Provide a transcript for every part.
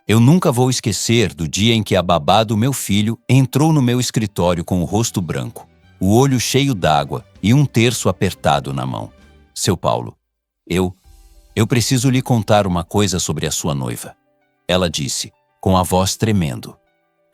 Eu nunca vou esquecer do dia em que a babá do meu filho entrou no meu escritório com o rosto branco, o olho cheio d'água e um terço apertado na mão. Seu Paulo, eu preciso lhe contar uma coisa sobre a sua noiva. Ela disse, com a voz tremendo.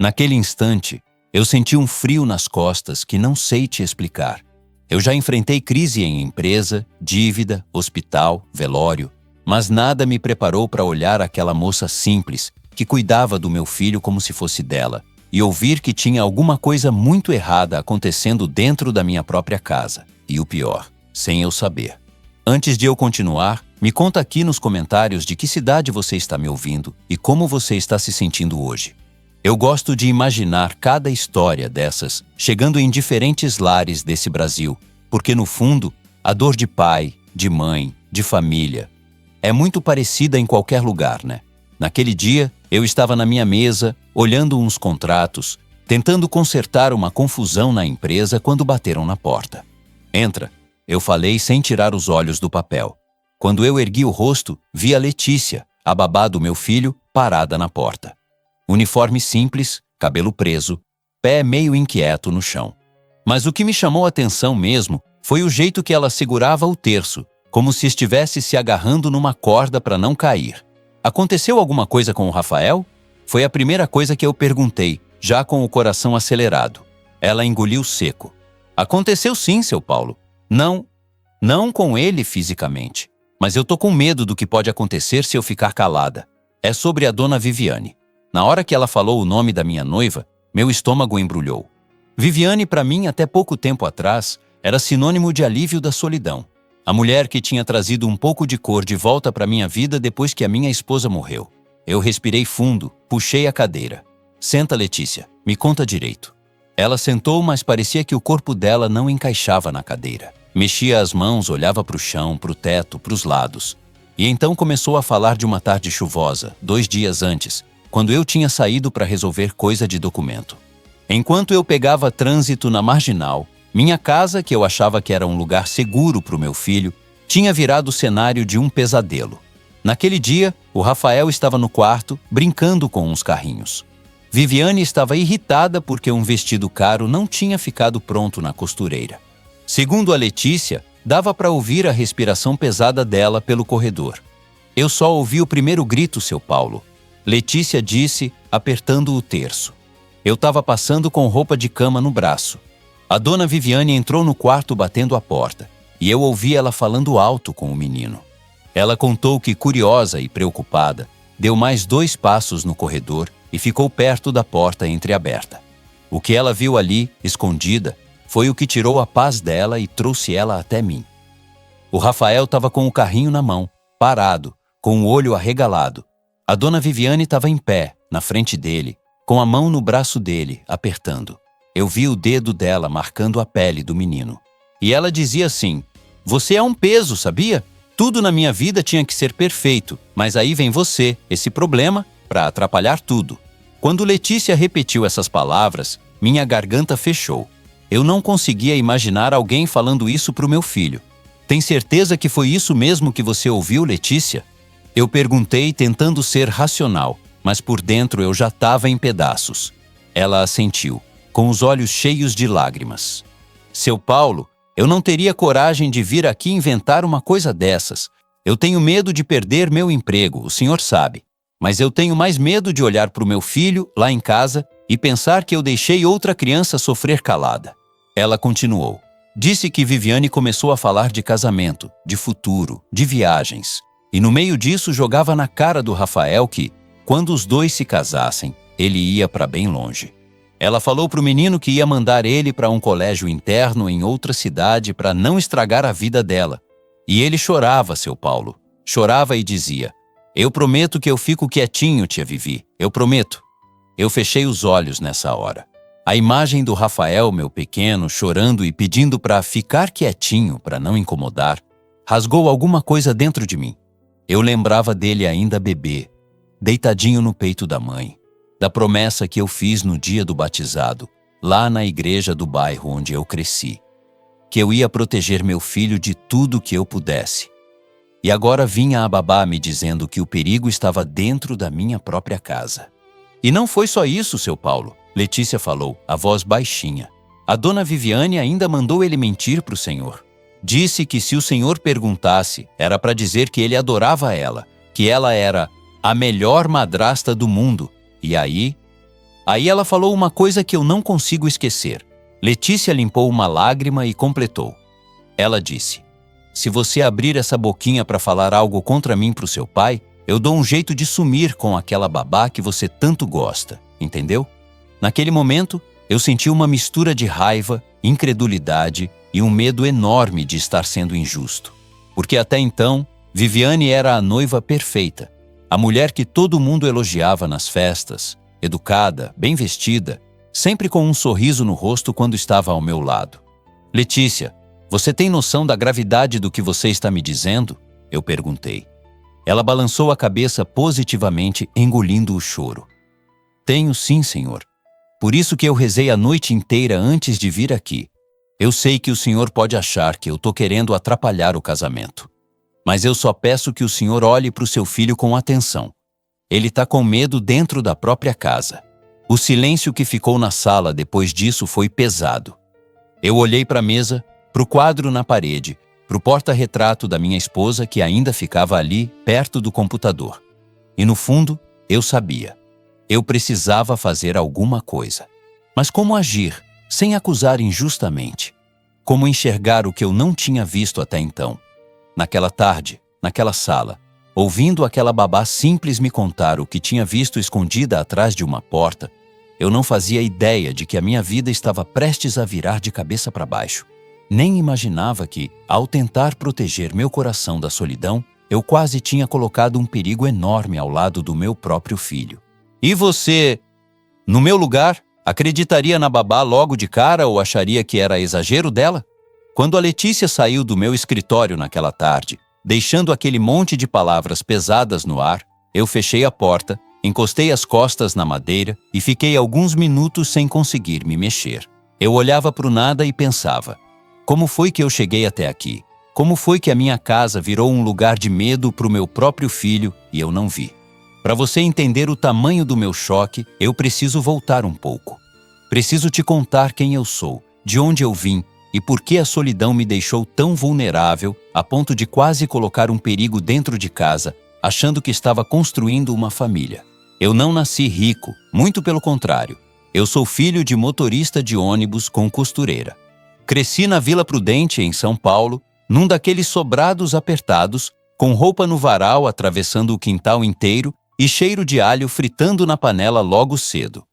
Naquele instante, eu senti um frio nas costas que não sei te explicar. Eu já enfrentei crise em empresa, dívida, hospital, velório, mas nada me preparou para olhar aquela moça simples que cuidava do meu filho como se fosse dela e ouvir que tinha alguma coisa muito errada acontecendo dentro da minha própria casa. E o pior, sem eu saber. Antes de eu continuar, me conta aqui nos comentários de que cidade você está me ouvindo e como você está se sentindo hoje. Eu gosto de imaginar cada história dessas chegando em diferentes lares desse Brasil, porque no fundo, a dor de pai, de mãe, de família é muito parecida em qualquer lugar, né? Naquele dia, eu estava na minha mesa, olhando uns contratos, tentando consertar uma confusão na empresa quando bateram na porta. Entra, eu falei sem tirar os olhos do papel. Quando eu ergui o rosto, vi a Letícia, a babá do meu filho, parada na porta. Uniforme simples, cabelo preso, pé meio inquieto no chão. Mas o que me chamou a atenção mesmo foi o jeito que ela segurava o terço, como se estivesse se agarrando numa corda para não cair. Aconteceu alguma coisa com o Rafael? Foi a primeira coisa que eu perguntei, já com o coração acelerado. Ela engoliu seco. Aconteceu sim, seu Paulo. Não com ele fisicamente. Mas eu tô com medo do que pode acontecer se eu ficar calada. É sobre a dona Viviane. Na hora que ela falou o nome da minha noiva, meu estômago embrulhou. Viviane, para mim, até pouco tempo atrás, era sinônimo de alívio da solidão. A mulher que tinha trazido um pouco de cor de volta para minha vida depois que a minha esposa morreu. Eu respirei fundo, puxei a cadeira. Senta, Letícia, me conta direito. Ela sentou, mas parecia que o corpo dela não encaixava na cadeira. Mexia as mãos, olhava para o chão, para o teto, para os lados. E então começou a falar de uma tarde chuvosa, 2 dias antes, quando eu tinha saído para resolver coisa de documento. Enquanto eu pegava trânsito na Marginal, minha casa, que eu achava que era um lugar seguro para o meu filho, tinha virado o cenário de um pesadelo. Naquele dia, o Rafael estava no quarto, brincando com uns carrinhos. Viviane estava irritada porque um vestido caro não tinha ficado pronto na costureira. Segundo a Letícia, dava para ouvir a respiração pesada dela pelo corredor. Eu só ouvi o primeiro grito, seu Paulo. Letícia disse, apertando o terço. Eu estava passando com roupa de cama no braço. A dona Viviane entrou no quarto batendo a porta, e eu ouvi ela falando alto com o menino. Ela contou que, curiosa e preocupada, deu mais 2 passos no corredor e ficou perto da porta entreaberta. O que ela viu ali, escondida, foi o que tirou a paz dela e trouxe ela até mim. O Rafael estava com o carrinho na mão, parado, com o olho arregalado. A dona Viviane estava em pé, na frente dele, com a mão no braço dele, apertando. Eu vi o dedo dela marcando a pele do menino. E ela dizia assim, você é um peso, sabia? Tudo na minha vida tinha que ser perfeito, mas aí vem você, esse problema, para atrapalhar tudo. Quando Letícia repetiu essas palavras, minha garganta fechou. Eu não conseguia imaginar alguém falando isso para o meu filho. Tem certeza que foi isso mesmo que você ouviu, Letícia? Eu perguntei tentando ser racional, mas por dentro eu já estava em pedaços. Ela assentiu, com os olhos cheios de lágrimas. Seu Paulo, eu não teria coragem de vir aqui inventar uma coisa dessas. Eu tenho medo de perder meu emprego, o senhor sabe. Mas eu tenho mais medo de olhar para o meu filho, lá em casa, e pensar que eu deixei outra criança sofrer calada. Ela continuou. Disse que Viviane começou a falar de casamento, de futuro, de viagens. E no meio disso jogava na cara do Rafael que, quando os dois se casassem, ele ia para bem longe. Ela falou para o menino que ia mandar ele para um colégio interno em outra cidade para não estragar a vida dela. E ele chorava, seu Paulo. Chorava e dizia, eu prometo que eu fico quietinho, tia Vivi, eu prometo. Eu fechei os olhos nessa hora. A imagem do Rafael, meu pequeno, chorando e pedindo para ficar quietinho, para não incomodar, rasgou alguma coisa dentro de mim. Eu lembrava dele ainda bebê, deitadinho no peito da mãe, da promessa que eu fiz no dia do batizado, lá na igreja do bairro onde eu cresci, que eu ia proteger meu filho de tudo que eu pudesse. E agora vinha a babá me dizendo que o perigo estava dentro da minha própria casa. E não foi só isso, seu Paulo, Letícia falou, a voz baixinha. A dona Viviane ainda mandou ele mentir para o senhor. Disse que se o senhor perguntasse, era para dizer que ele adorava ela, que ela era a melhor madrasta do mundo. E aí ela falou uma coisa que eu não consigo esquecer. Letícia limpou uma lágrima e completou. Ela disse: se você abrir essa boquinha para falar algo contra mim para o seu pai, eu dou um jeito de sumir com aquela babá que você tanto gosta, entendeu? Naquele momento, eu senti uma mistura de raiva, incredulidade e um medo enorme de estar sendo injusto. Porque até então, Viviane era a noiva perfeita, a mulher que todo mundo elogiava nas festas, educada, bem vestida, sempre com um sorriso no rosto quando estava ao meu lado. Letícia, você tem noção da gravidade do que você está me dizendo? Eu perguntei. Ela balançou a cabeça positivamente, engolindo o choro. Tenho sim, senhor. Por isso que eu rezei a noite inteira antes de vir aqui. Eu sei que o senhor pode achar que eu estou querendo atrapalhar o casamento. Mas eu só peço que o senhor olhe para o seu filho com atenção. Ele está com medo dentro da própria casa. O silêncio que ficou na sala depois disso foi pesado. Eu olhei para a mesa, para o quadro na parede, para o porta-retrato da minha esposa que ainda ficava ali, perto do computador. E no fundo, eu sabia. Eu precisava fazer alguma coisa. Mas como agir, sem acusar injustamente? Como enxergar o que eu não tinha visto até então? Naquela tarde, naquela sala, ouvindo aquela babá simples me contar o que tinha visto escondida atrás de uma porta, eu não fazia ideia de que a minha vida estava prestes a virar de cabeça para baixo. Nem imaginava que, ao tentar proteger meu coração da solidão, eu quase tinha colocado um perigo enorme ao lado do meu próprio filho. E você, no meu lugar, acreditaria na babá logo de cara ou acharia que era exagero dela? Quando a Letícia saiu do meu escritório naquela tarde, deixando aquele monte de palavras pesadas no ar, eu fechei a porta, encostei as costas na madeira e fiquei alguns minutos sem conseguir me mexer. Eu olhava para o nada e pensava: como foi que eu cheguei até aqui? Como foi que a minha casa virou um lugar de medo para o meu próprio filho e eu não vi? Para você entender o tamanho do meu choque, eu preciso voltar um pouco. Preciso te contar quem eu sou, de onde eu vim e por que a solidão me deixou tão vulnerável a ponto de quase colocar um perigo dentro de casa, achando que estava construindo uma família. Eu não nasci rico, muito pelo contrário. Eu sou filho de motorista de ônibus com costureira. Cresci na Vila Prudente, em São Paulo, num daqueles sobrados apertados, com roupa no varal atravessando o quintal inteiro e cheiro de alho fritando na panela logo cedo.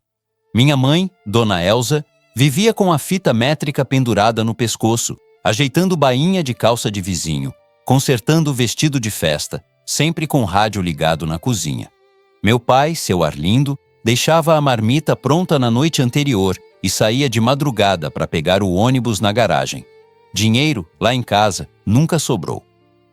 Minha mãe, Dona Elza, vivia com a fita métrica pendurada no pescoço, ajeitando bainha de calça de vizinho, consertando o vestido de festa, sempre com o rádio ligado na cozinha. Meu pai, seu Arlindo, deixava a marmita pronta na noite anterior e saía de madrugada para pegar o ônibus na garagem. Dinheiro, lá em casa, nunca sobrou.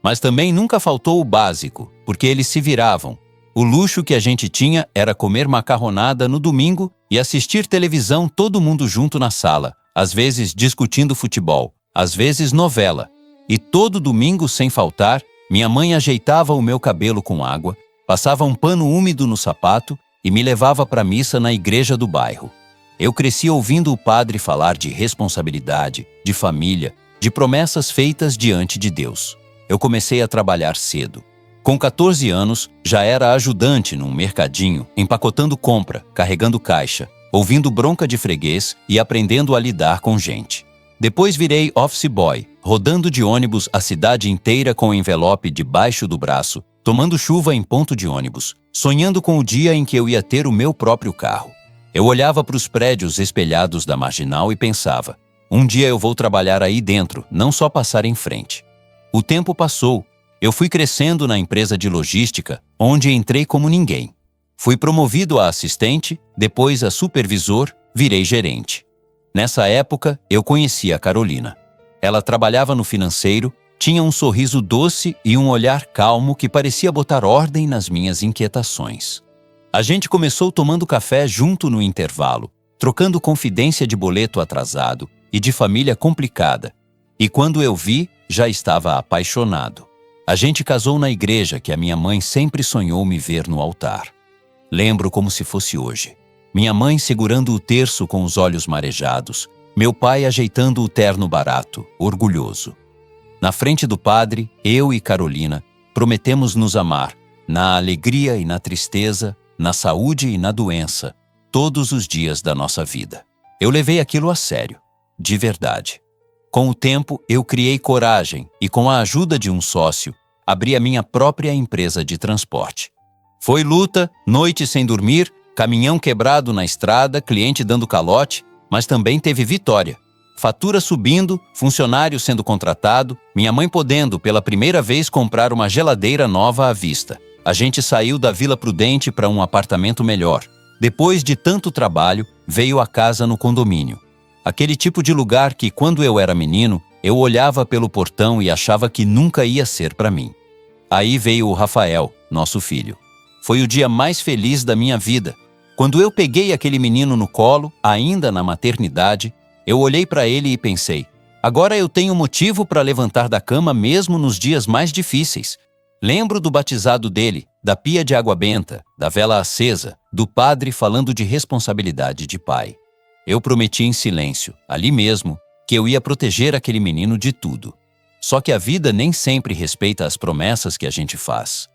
Mas também nunca faltou o básico, porque eles se viravam. O luxo que a gente tinha era comer macarronada no domingo e assistir televisão todo mundo junto na sala, às vezes discutindo futebol, às vezes novela. E todo domingo, sem faltar, minha mãe ajeitava o meu cabelo com água, passava um pano úmido no sapato e me levava para a missa na igreja do bairro. Eu cresci ouvindo o padre falar de responsabilidade, de família, de promessas feitas diante de Deus. Eu comecei a trabalhar cedo. Com 14 anos, já era ajudante num mercadinho, empacotando compra, carregando caixa, ouvindo bronca de freguês e aprendendo a lidar com gente. Depois virei office boy, rodando de ônibus a cidade inteira com o envelope debaixo do braço, tomando chuva em ponto de ônibus, sonhando com o dia em que eu ia ter o meu próprio carro. Eu olhava para os prédios espelhados da Marginal e pensava: um dia eu vou trabalhar aí dentro, não só passar em frente. O tempo passou. Eu fui crescendo na empresa de logística, onde entrei como ninguém. Fui promovido a assistente, depois a supervisor, virei gerente. Nessa época, eu conheci a Carolina. Ela trabalhava no financeiro, tinha um sorriso doce e um olhar calmo que parecia botar ordem nas minhas inquietações. A gente começou tomando café junto no intervalo, trocando confidência de boleto atrasado e de família complicada. E quando eu vi, já estava apaixonado. A gente casou na igreja que a minha mãe sempre sonhou me ver no altar. Lembro como se fosse hoje. Minha mãe segurando o terço com os olhos marejados, meu pai ajeitando o terno barato, orgulhoso. Na frente do padre, eu e Carolina prometemos nos amar, na alegria e na tristeza, na saúde e na doença, todos os dias da nossa vida. Eu levei aquilo a sério, de verdade. Com o tempo, eu criei coragem e, com a ajuda de um sócio, abri a minha própria empresa de transporte. Foi luta, noite sem dormir, caminhão quebrado na estrada, cliente dando calote, mas também teve vitória. Fatura subindo, funcionário sendo contratado, minha mãe podendo, pela primeira vez, comprar uma geladeira nova à vista. A gente saiu da Vila Prudente para um apartamento melhor. Depois de tanto trabalho, veio a casa no condomínio. Aquele tipo de lugar que, quando eu era menino, eu olhava pelo portão e achava que nunca ia ser para mim. Aí veio o Rafael, nosso filho. Foi o dia mais feliz da minha vida. Quando eu peguei aquele menino no colo, ainda na maternidade, eu olhei para ele e pensei, agora eu tenho motivo para levantar da cama mesmo nos dias mais difíceis. Lembro do batizado dele, da pia de água benta, da vela acesa, do padre falando de responsabilidade de pai. Eu prometi em silêncio, ali mesmo, que eu ia proteger aquele menino de tudo. Só que a vida nem sempre respeita as promessas que a gente faz.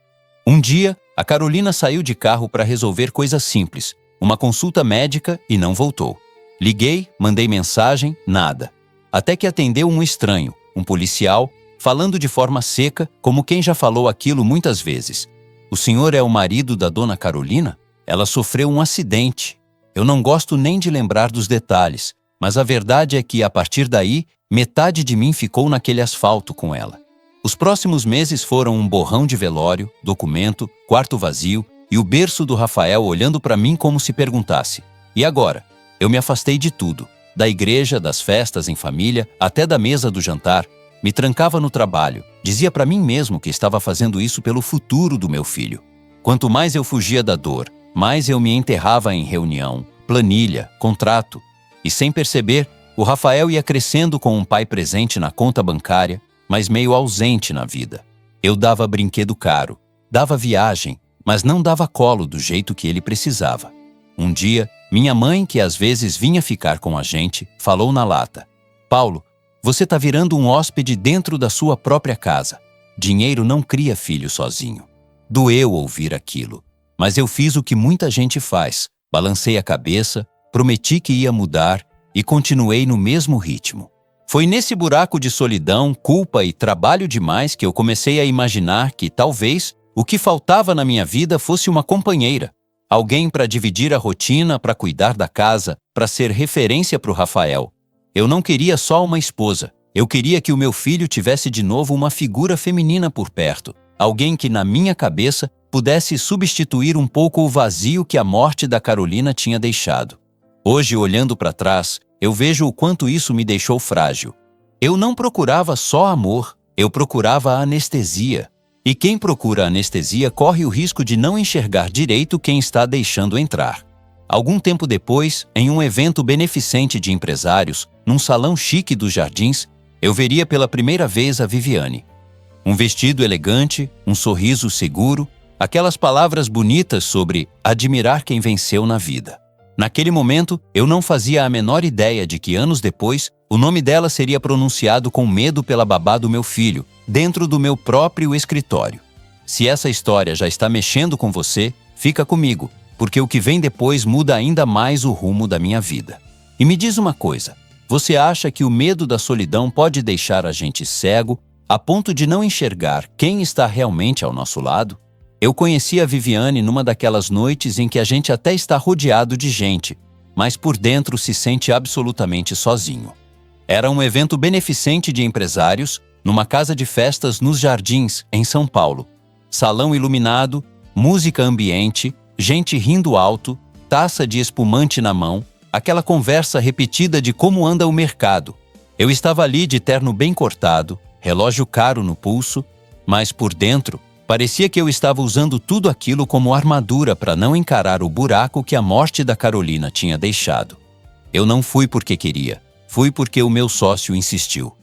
Um dia, a Carolina saiu de carro para resolver coisas simples, uma consulta médica e não voltou. Liguei, mandei mensagem, nada. Até que atendeu um estranho, um policial, falando de forma seca, como quem já falou aquilo muitas vezes. O senhor é o marido da dona Carolina? Ela sofreu um acidente. Eu não gosto nem de lembrar dos detalhes, mas a verdade é que, a partir daí, metade de mim ficou naquele asfalto com ela. Os próximos meses foram um borrão de velório, documento, quarto vazio e o berço do Rafael olhando para mim como se perguntasse: e agora? Eu me afastei de tudo, da igreja, das festas em família, até da mesa do jantar. Me trancava no trabalho, dizia para mim mesmo que estava fazendo isso pelo futuro do meu filho. Quanto mais eu fugia da dor, mais eu me enterrava em reunião, planilha, contrato. E sem perceber, o Rafael ia crescendo com um pai presente na conta bancária, mas meio ausente na vida. Eu dava brinquedo caro, dava viagem, mas não dava colo do jeito que ele precisava. Um dia, minha mãe, que às vezes vinha ficar com a gente, falou na lata: Paulo, você tá virando um hóspede dentro da sua própria casa. Dinheiro não cria filho sozinho. Doeu ouvir aquilo, mas eu fiz o que muita gente faz. Balancei a cabeça, prometi que ia mudar e continuei no mesmo ritmo. Foi nesse buraco de solidão, culpa e trabalho demais que eu comecei a imaginar que, talvez, o que faltava na minha vida fosse uma companheira. Alguém para dividir a rotina, para cuidar da casa, para ser referência para o Rafael. Eu não queria só uma esposa. Eu queria que o meu filho tivesse de novo uma figura feminina por perto. Alguém que, na minha cabeça, pudesse substituir um pouco o vazio que a morte da Carolina tinha deixado. Hoje, olhando para trás, eu vejo o quanto isso me deixou frágil. Eu não procurava só amor, eu procurava anestesia. E quem procura anestesia corre o risco de não enxergar direito quem está deixando entrar. Algum tempo depois, em um evento beneficente de empresários, num salão chique dos Jardins, eu veria pela primeira vez a Viviane. Um vestido elegante, um sorriso seguro, aquelas palavras bonitas sobre admirar quem venceu na vida. Naquele momento, eu não fazia a menor ideia de que anos depois, o nome dela seria pronunciado com medo pela babá do meu filho, dentro do meu próprio escritório. Se essa história já está mexendo com você, fica comigo, porque o que vem depois muda ainda mais o rumo da minha vida. E me diz uma coisa, você acha que o medo da solidão pode deixar a gente cego a ponto de não enxergar quem está realmente ao nosso lado? Eu conheci a Viviane numa daquelas noites em que a gente até está rodeado de gente, mas por dentro se sente absolutamente sozinho. Era um evento beneficente de empresários, numa casa de festas nos Jardins, em São Paulo. Salão iluminado, música ambiente, gente rindo alto, taça de espumante na mão, aquela conversa repetida de como anda o mercado. Eu estava ali de terno bem cortado, relógio caro no pulso, mas por dentro, parecia que eu estava usando tudo aquilo como armadura para não encarar o buraco que a morte da Carolina tinha deixado. Eu não fui porque queria, fui porque o meu sócio insistiu.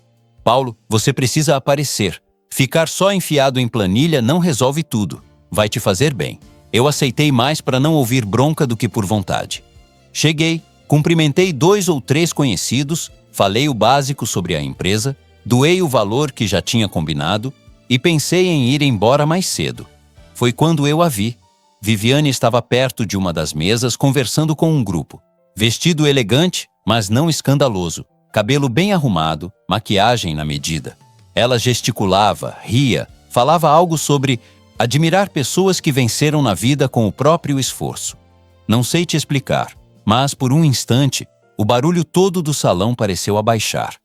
Paulo, você precisa aparecer. Ficar só enfiado em planilha não resolve tudo. Vai te fazer bem. Eu aceitei mais para não ouvir bronca do que por vontade. Cheguei, cumprimentei 2 ou 3 conhecidos, falei o básico sobre a empresa, doei o valor que já tinha combinado e pensei em ir embora mais cedo. Foi quando eu a vi. Viviane estava perto de uma das mesas conversando com um grupo. Vestido elegante, mas não escandaloso. Cabelo bem arrumado, maquiagem na medida. Ela gesticulava, ria, falava algo sobre admirar pessoas que venceram na vida com o próprio esforço. Não sei te explicar, mas por um instante, o barulho todo do salão pareceu abaixar.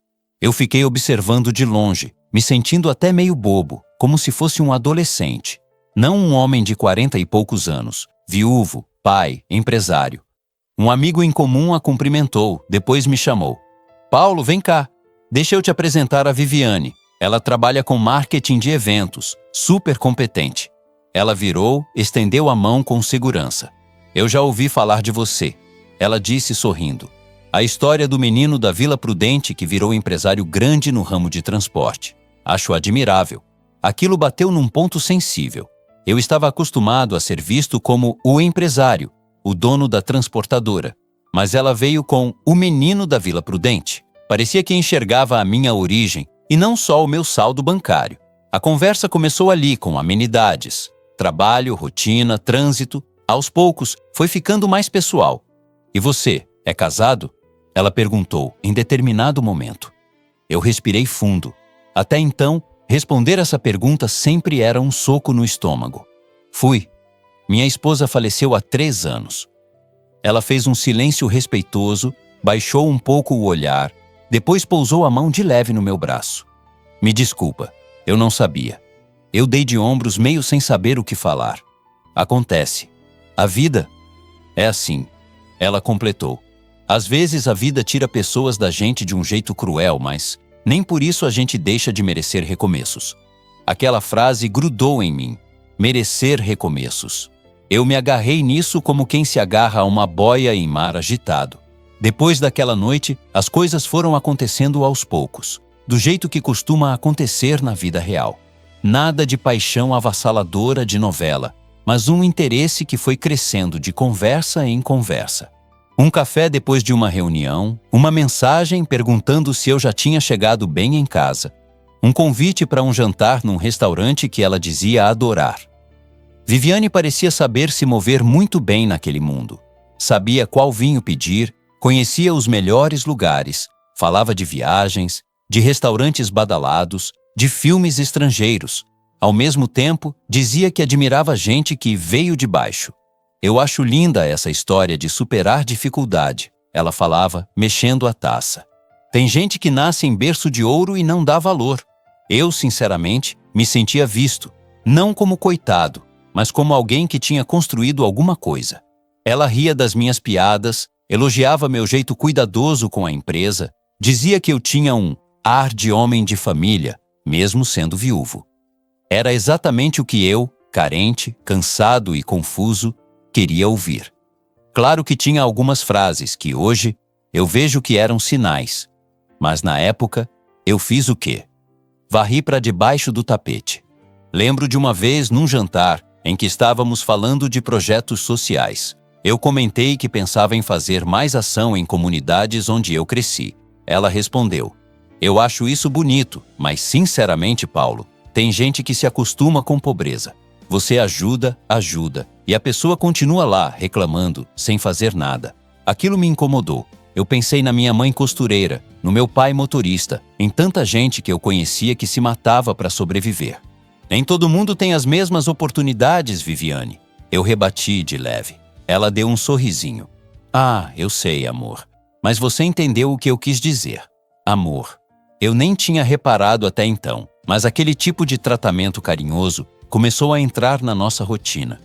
Eu fiquei observando de longe, me sentindo até meio bobo, como se fosse um adolescente. Não um homem de 40 e poucos anos, viúvo, pai, empresário. Um amigo em comum a cumprimentou, depois me chamou. Paulo, vem cá. Deixa eu te apresentar a Viviane. Ela trabalha com marketing de eventos, super competente. Ela virou, estendeu a mão com segurança. Eu já ouvi falar de você. Ela disse sorrindo. A história do menino da Vila Prudente que virou empresário grande no ramo de transporte. Acho admirável. Aquilo bateu num ponto sensível. Eu estava acostumado a ser visto como o empresário, o dono da transportadora. Mas ela veio com o menino da Vila Prudente. Parecia que enxergava a minha origem e não só o meu saldo bancário. A conversa começou ali com amenidades, trabalho, rotina, trânsito. Aos poucos, foi ficando mais pessoal. E você, é casado? Ela perguntou em determinado momento. Eu respirei fundo. Até então, responder essa pergunta sempre era um soco no estômago. Fui. Minha esposa faleceu há 3 anos. Ela fez um silêncio respeitoso, baixou um pouco o olhar, depois pousou a mão de leve no meu braço. Me desculpa, eu não sabia. Eu dei de ombros meio sem saber o que falar. Acontece. A vida é assim. Ela completou. Às vezes a vida tira pessoas da gente de um jeito cruel, mas nem por isso a gente deixa de merecer recomeços. Aquela frase grudou em mim. Merecer recomeços. Eu me agarrei nisso como quem se agarra a uma boia em mar agitado. Depois daquela noite, as coisas foram acontecendo aos poucos, do jeito que costuma acontecer na vida real. Nada de paixão avassaladora de novela, mas um interesse que foi crescendo de conversa em conversa. Um café depois de uma reunião, uma mensagem perguntando se eu já tinha chegado bem em casa, um convite para um jantar num restaurante que ela dizia adorar. Viviane parecia saber se mover muito bem naquele mundo. Sabia qual vinho pedir, conhecia os melhores lugares, falava de viagens, de restaurantes badalados, de filmes estrangeiros. Ao mesmo tempo, dizia que admirava gente que veio de baixo. Eu acho linda essa história de superar dificuldade, ela falava, mexendo a taça. Tem gente que nasce em berço de ouro e não dá valor. Eu, sinceramente, me sentia visto, não como coitado, mas como alguém que tinha construído alguma coisa. Ela ria das minhas piadas, elogiava meu jeito cuidadoso com a empresa, dizia que eu tinha um ar de homem de família, mesmo sendo viúvo. Era exatamente o que eu, carente, cansado e confuso, queria ouvir. Claro que tinha algumas frases que hoje eu vejo que eram sinais, mas na época eu fiz o quê? Varri para debaixo do tapete. Lembro de uma vez num jantar em que estávamos falando de projetos sociais. Eu comentei que pensava em fazer mais ação em comunidades onde eu cresci. Ela respondeu: eu acho isso bonito, mas sinceramente, Paulo, tem gente que se acostuma com pobreza. Você ajuda, e a pessoa continua lá, reclamando, sem fazer nada. Aquilo me incomodou. Eu pensei na minha mãe costureira, no meu pai motorista, em tanta gente que eu conhecia que se matava para sobreviver. Nem todo mundo tem as mesmas oportunidades, Viviane. Eu rebati de leve. Ela deu um sorrisinho. Ah, eu sei, amor. Mas você entendeu o que eu quis dizer. Amor. Eu nem tinha reparado até então, mas aquele tipo de tratamento carinhoso começou a entrar na nossa rotina.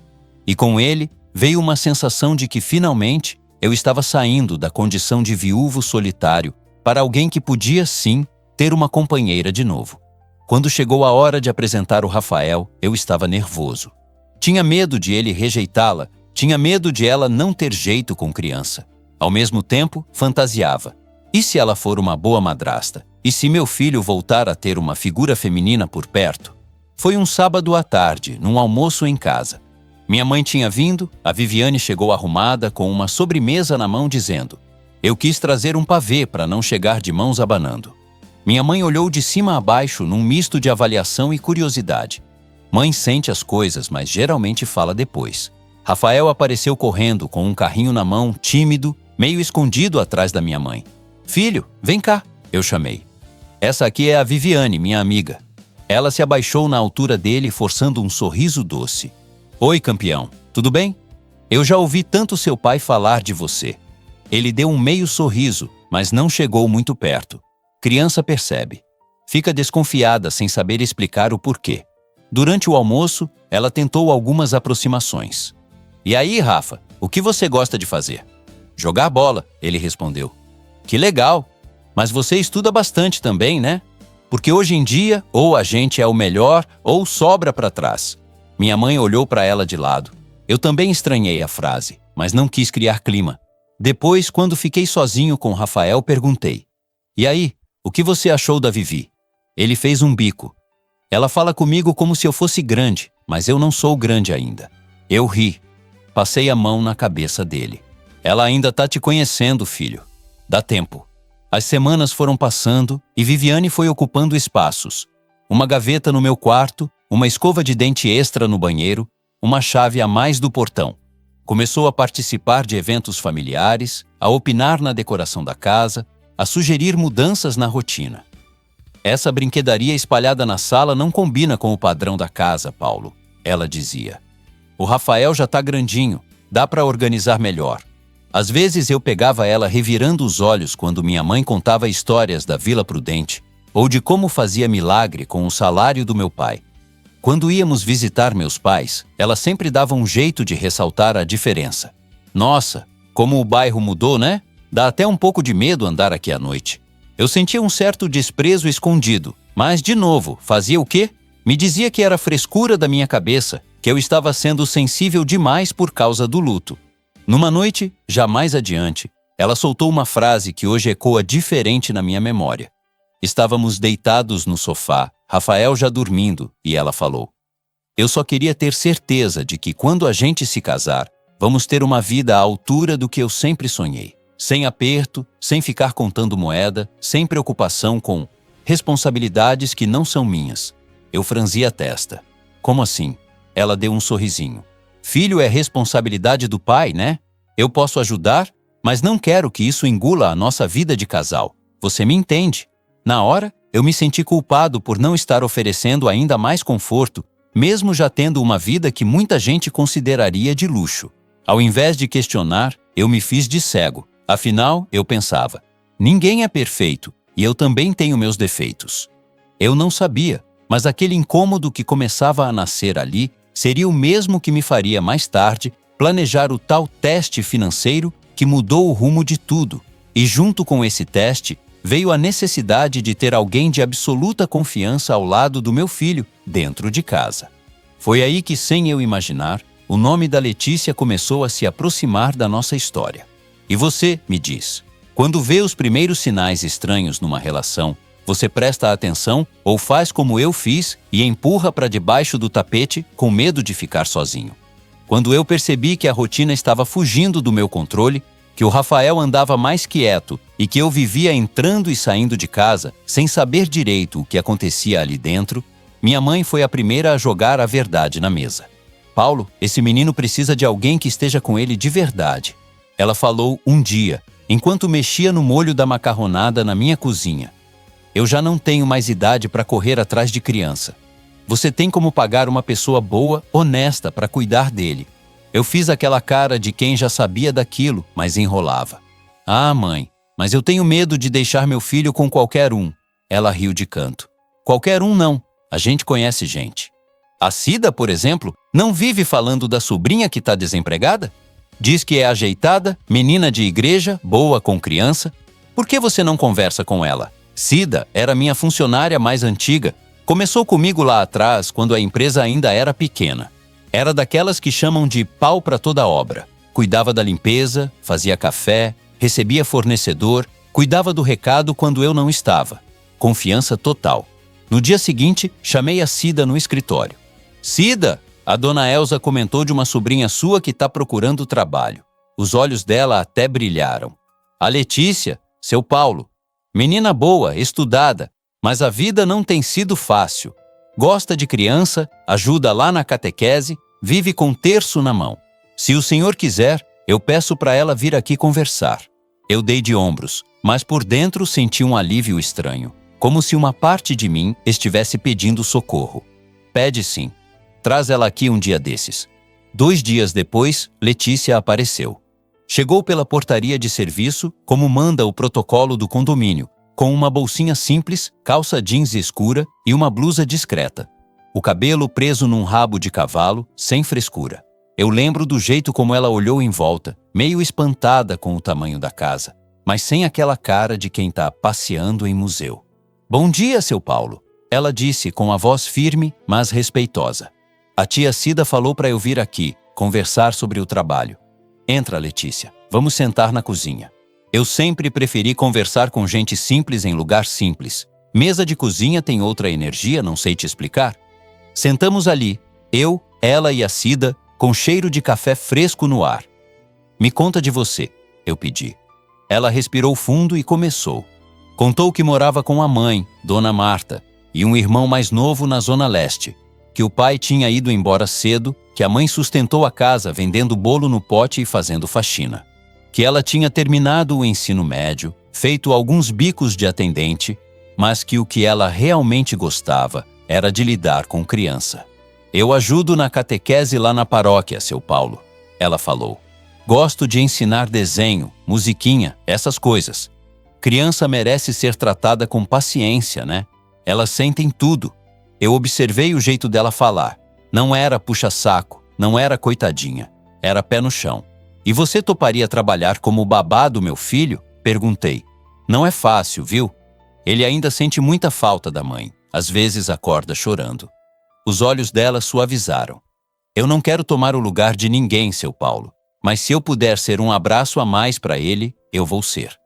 E com ele veio uma sensação de que finalmente eu estava saindo da condição de viúvo solitário para alguém que podia sim ter uma companheira de novo. Quando chegou a hora de apresentar o Rafael, eu estava nervoso. Tinha medo de ele rejeitá-la, tinha medo de ela não ter jeito com criança. Ao mesmo tempo, fantasiava. E se ela for uma boa madrasta? E se meu filho voltar a ter uma figura feminina por perto? Foi um sábado à tarde, num almoço em casa. Minha mãe tinha vindo, a Viviane chegou arrumada com uma sobremesa na mão dizendo: eu quis trazer um pavê para não chegar de mãos abanando. Minha mãe olhou de cima a baixo num misto de avaliação e curiosidade. Mãe sente as coisas, mas geralmente fala depois. Rafael apareceu correndo com um carrinho na mão, tímido, meio escondido atrás da minha mãe. Filho, vem cá, eu chamei. Essa aqui é a Viviane, minha amiga. Ela se abaixou na altura dele, forçando um sorriso doce. Oi, campeão, tudo bem? Eu já ouvi tanto seu pai falar de você. Ele deu um meio sorriso, mas não chegou muito perto. Criança percebe. Fica desconfiada sem saber explicar o porquê. Durante o almoço, ela tentou algumas aproximações. E aí, Rafa, o que você gosta de fazer? Jogar bola, ele respondeu. Que legal! Mas você estuda bastante também, né? Porque hoje em dia, ou a gente é o melhor, ou sobra para trás. Minha mãe olhou para ela de lado. Eu também estranhei a frase, mas não quis criar clima. Depois, quando fiquei sozinho com Rafael, perguntei: e aí, o que você achou da Vivi? Ele fez um bico. Ela fala comigo como se eu fosse grande, mas eu não sou grande ainda. Eu ri. Passei a mão na cabeça dele. Ela ainda tá te conhecendo, filho. Dá tempo. As semanas foram passando e Viviane foi ocupando espaços. Uma gaveta no meu quarto, uma escova de dente extra no banheiro, uma chave a mais do portão. Começou a participar de eventos familiares, a opinar na decoração da casa, a sugerir mudanças na rotina. Essa brinquedaria espalhada na sala não combina com o padrão da casa, Paulo, ela dizia. O Rafael já tá grandinho, dá para organizar melhor. Às vezes eu pegava ela revirando os olhos quando minha mãe contava histórias da Vila Prudente ou de como fazia milagre com o salário do meu pai. Quando íamos visitar meus pais, ela sempre dava um jeito de ressaltar a diferença. Nossa, como o bairro mudou, né? Dá até um pouco de medo andar aqui à noite. Eu sentia um certo desprezo escondido, mas, de novo, fazia o quê? Me dizia que era frescura da minha cabeça, que eu estava sendo sensível demais por causa do luto. Numa noite, já mais adiante, ela soltou uma frase que hoje ecoa diferente na minha memória. Estávamos deitados no sofá, Rafael já dormindo, e ela falou: eu só queria ter certeza de que quando a gente se casar, vamos ter uma vida à altura do que eu sempre sonhei. Sem aperto, sem ficar contando moeda, sem preocupação com responsabilidades que não são minhas. Eu franzi a testa. Como assim? Ela deu um sorrisinho. Filho é responsabilidade do pai, né? Eu posso ajudar, mas não quero que isso engula a nossa vida de casal. Você me entende? Na hora, eu me senti culpado por não estar oferecendo ainda mais conforto, mesmo já tendo uma vida que muita gente consideraria de luxo. Ao invés de questionar, eu me fiz de cego. Afinal, eu pensava, ninguém é perfeito e eu também tenho meus defeitos. Eu não sabia, mas aquele incômodo que começava a nascer ali seria o mesmo que me faria mais tarde planejar o tal teste financeiro que mudou o rumo de tudo. E junto com esse teste, veio a necessidade de ter alguém de absoluta confiança ao lado do meu filho, dentro de casa. Foi aí que, sem eu imaginar, o nome da Letícia começou a se aproximar da nossa história. E você, me diz, quando vê os primeiros sinais estranhos numa relação, você presta atenção ou faz como eu fiz e empurra para debaixo do tapete com medo de ficar sozinho? Quando eu percebi que a rotina estava fugindo do meu controle, que o Rafael andava mais quieto e que eu vivia entrando e saindo de casa sem saber direito o que acontecia ali dentro, minha mãe foi a primeira a jogar a verdade na mesa. Paulo, esse menino precisa de alguém que esteja com ele de verdade. Ela falou um dia, enquanto mexia no molho da macarronada na minha cozinha. Eu já não tenho mais idade para correr atrás de criança. Você tem como pagar uma pessoa boa, honesta, para cuidar dele. Eu fiz aquela cara de quem já sabia daquilo, mas enrolava. Ah, mãe, mas eu tenho medo de deixar meu filho com qualquer um. Ela riu de canto. Qualquer um não, a gente conhece gente. A Cida, por exemplo, não vive falando da sobrinha que está desempregada? Diz que é ajeitada, menina de igreja, boa com criança. Por que você não conversa com ela? Cida era minha funcionária mais antiga. Começou comigo lá atrás, quando a empresa ainda era pequena. Era daquelas que chamam de pau para toda obra. Cuidava da limpeza, fazia café, recebia fornecedor, cuidava do recado quando eu não estava. confiança total. No dia seguinte, chamei a Cida no escritório. Cida, a dona Elza comentou de uma sobrinha sua que está procurando trabalho. Os olhos dela até brilharam. A Letícia, seu Paulo. Menina boa, estudada, mas a vida não tem sido fácil. Gosta de criança, ajuda lá na catequese, vive com terço na mão. Se o senhor quiser, eu peço para ela vir aqui conversar. Eu dei de ombros, mas por dentro senti um alívio estranho, como se uma parte de mim estivesse pedindo socorro. Pede sim. Traz ela aqui um dia desses. 2 dias depois, Letícia apareceu. Chegou pela portaria de serviço, como manda o protocolo do condomínio, com uma bolsinha simples, calça jeans escura e uma blusa discreta. O cabelo preso num rabo de cavalo, sem frescura. Eu lembro do jeito como ela olhou em volta, meio espantada com o tamanho da casa, mas sem aquela cara de quem está passeando em museu. Bom dia, seu Paulo, ela disse com a voz firme, mas respeitosa. A tia Cida falou para eu vir aqui, conversar sobre o trabalho. Entra, Letícia, vamos sentar na cozinha. Eu sempre preferi conversar com gente simples em lugar simples. Mesa de cozinha tem outra energia, não sei te explicar. Sentamos ali, eu, ela e a Cida, com cheiro de café fresco no ar. Me conta de você, eu pedi. Ela respirou fundo e começou. Contou que morava com a mãe, Dona Marta, e um irmão mais novo na Zona Leste, que o pai tinha ido embora cedo, que a mãe sustentou a casa vendendo bolo no pote e fazendo faxina. Que ela tinha terminado o ensino médio, feito alguns bicos de atendente, mas que o que ela realmente gostava era de lidar com criança. Eu ajudo na catequese lá na paróquia, seu Paulo, ela falou. Gosto de ensinar desenho, musiquinha, essas coisas. Criança merece ser tratada com paciência, né? Elas sentem tudo. Eu observei o jeito dela falar. Não era puxa-saco, não era coitadinha. Era pé no chão. E você toparia trabalhar como babá do meu filho? Perguntei. Não é fácil, viu? Ele ainda sente muita falta da mãe. Às vezes acorda chorando. Os olhos dela suavizaram. Eu não quero tomar o lugar de ninguém, seu Paulo. Mas se eu puder ser um abraço a mais para ele, eu vou ser.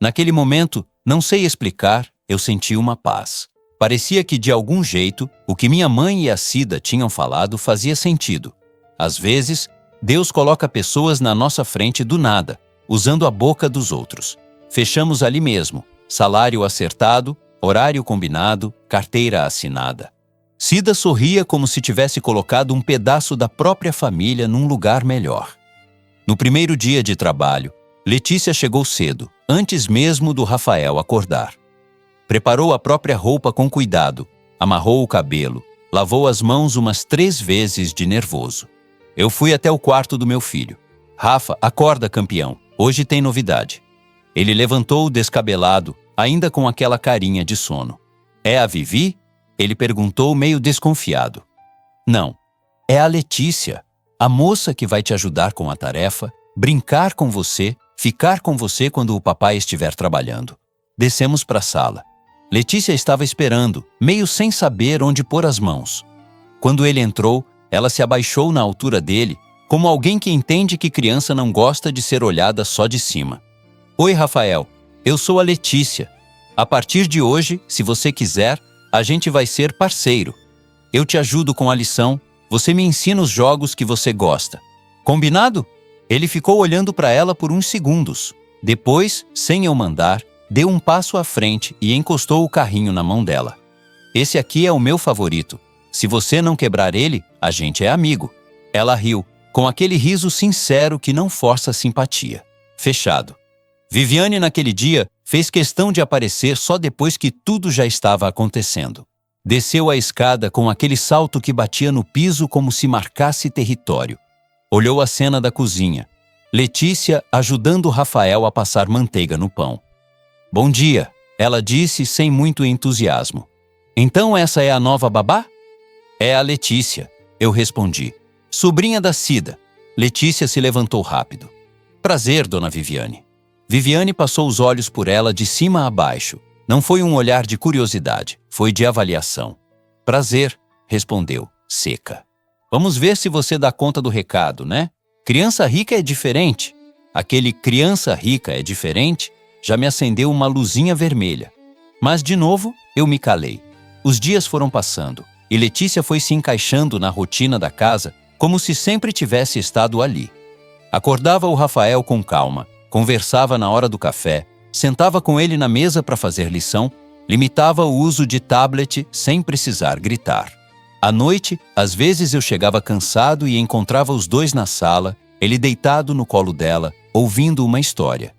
Naquele momento, não sei explicar, eu senti uma paz. Parecia que, de algum jeito, o que minha mãe e a Cida tinham falado fazia sentido. Às vezes, Deus coloca pessoas na nossa frente do nada, usando a boca dos outros. Fechamos ali mesmo, salário acertado, horário combinado, carteira assinada. Cida sorria como se tivesse colocado um pedaço da própria família num lugar melhor. No primeiro dia de trabalho, Letícia chegou cedo, antes mesmo do Rafael acordar. Preparou a própria roupa com cuidado, amarrou o cabelo, lavou as mãos umas 3 vezes de nervoso. Eu fui até o quarto do meu filho. Rafa, acorda, campeão, hoje tem novidade. Ele levantou descabelado, ainda com aquela carinha de sono. É a Vivi? Ele perguntou meio desconfiado. Não, é a Letícia, a moça que vai te ajudar com a tarefa, brincar com você, ficar com você quando o papai estiver trabalhando. Descemos para a sala. Letícia estava esperando, meio sem saber onde pôr as mãos. Quando ele entrou, ela se abaixou na altura dele, como alguém que entende que criança não gosta de ser olhada só de cima. Oi, Rafael, eu sou a Letícia. A partir de hoje, se você quiser, a gente vai ser parceiro. Eu te ajudo com a lição, você me ensina os jogos que você gosta. Combinado? Ele ficou olhando para ela por uns segundos. Depois, sem eu mandar, deu um passo à frente e encostou o carrinho na mão dela. Esse aqui é o meu favorito. Se você não quebrar ele, a gente é amigo. Ela riu, com aquele riso sincero que não força simpatia. Fechado. Viviane, naquele dia, fez questão de aparecer só depois que tudo já estava acontecendo. Desceu a escada com aquele salto que batia no piso como se marcasse território. Olhou a cena da cozinha. Letícia ajudando Rafael a passar manteiga no pão. Bom dia, ela disse sem muito entusiasmo. Então essa é a nova babá? É a Letícia, eu respondi. Sobrinha da Cida. Letícia se levantou rápido. Prazer, dona Viviane. Viviane passou os olhos por ela de cima a baixo. Não foi um olhar de curiosidade, foi de avaliação. Prazer, respondeu, seca. Vamos ver se você dá conta do recado, né? Criança rica é diferente. Aquele criança rica é diferente já me acendeu uma luzinha vermelha. Mas, de novo, eu me calei. Os dias foram passando e Letícia foi se encaixando na rotina da casa como se sempre tivesse estado ali. Acordava o Rafael com calma, conversava na hora do café, sentava com ele na mesa para fazer lição, limitava o uso de tablet sem precisar gritar. À noite, às vezes eu chegava cansado e encontrava os dois na sala, ele deitado no colo dela, ouvindo uma história.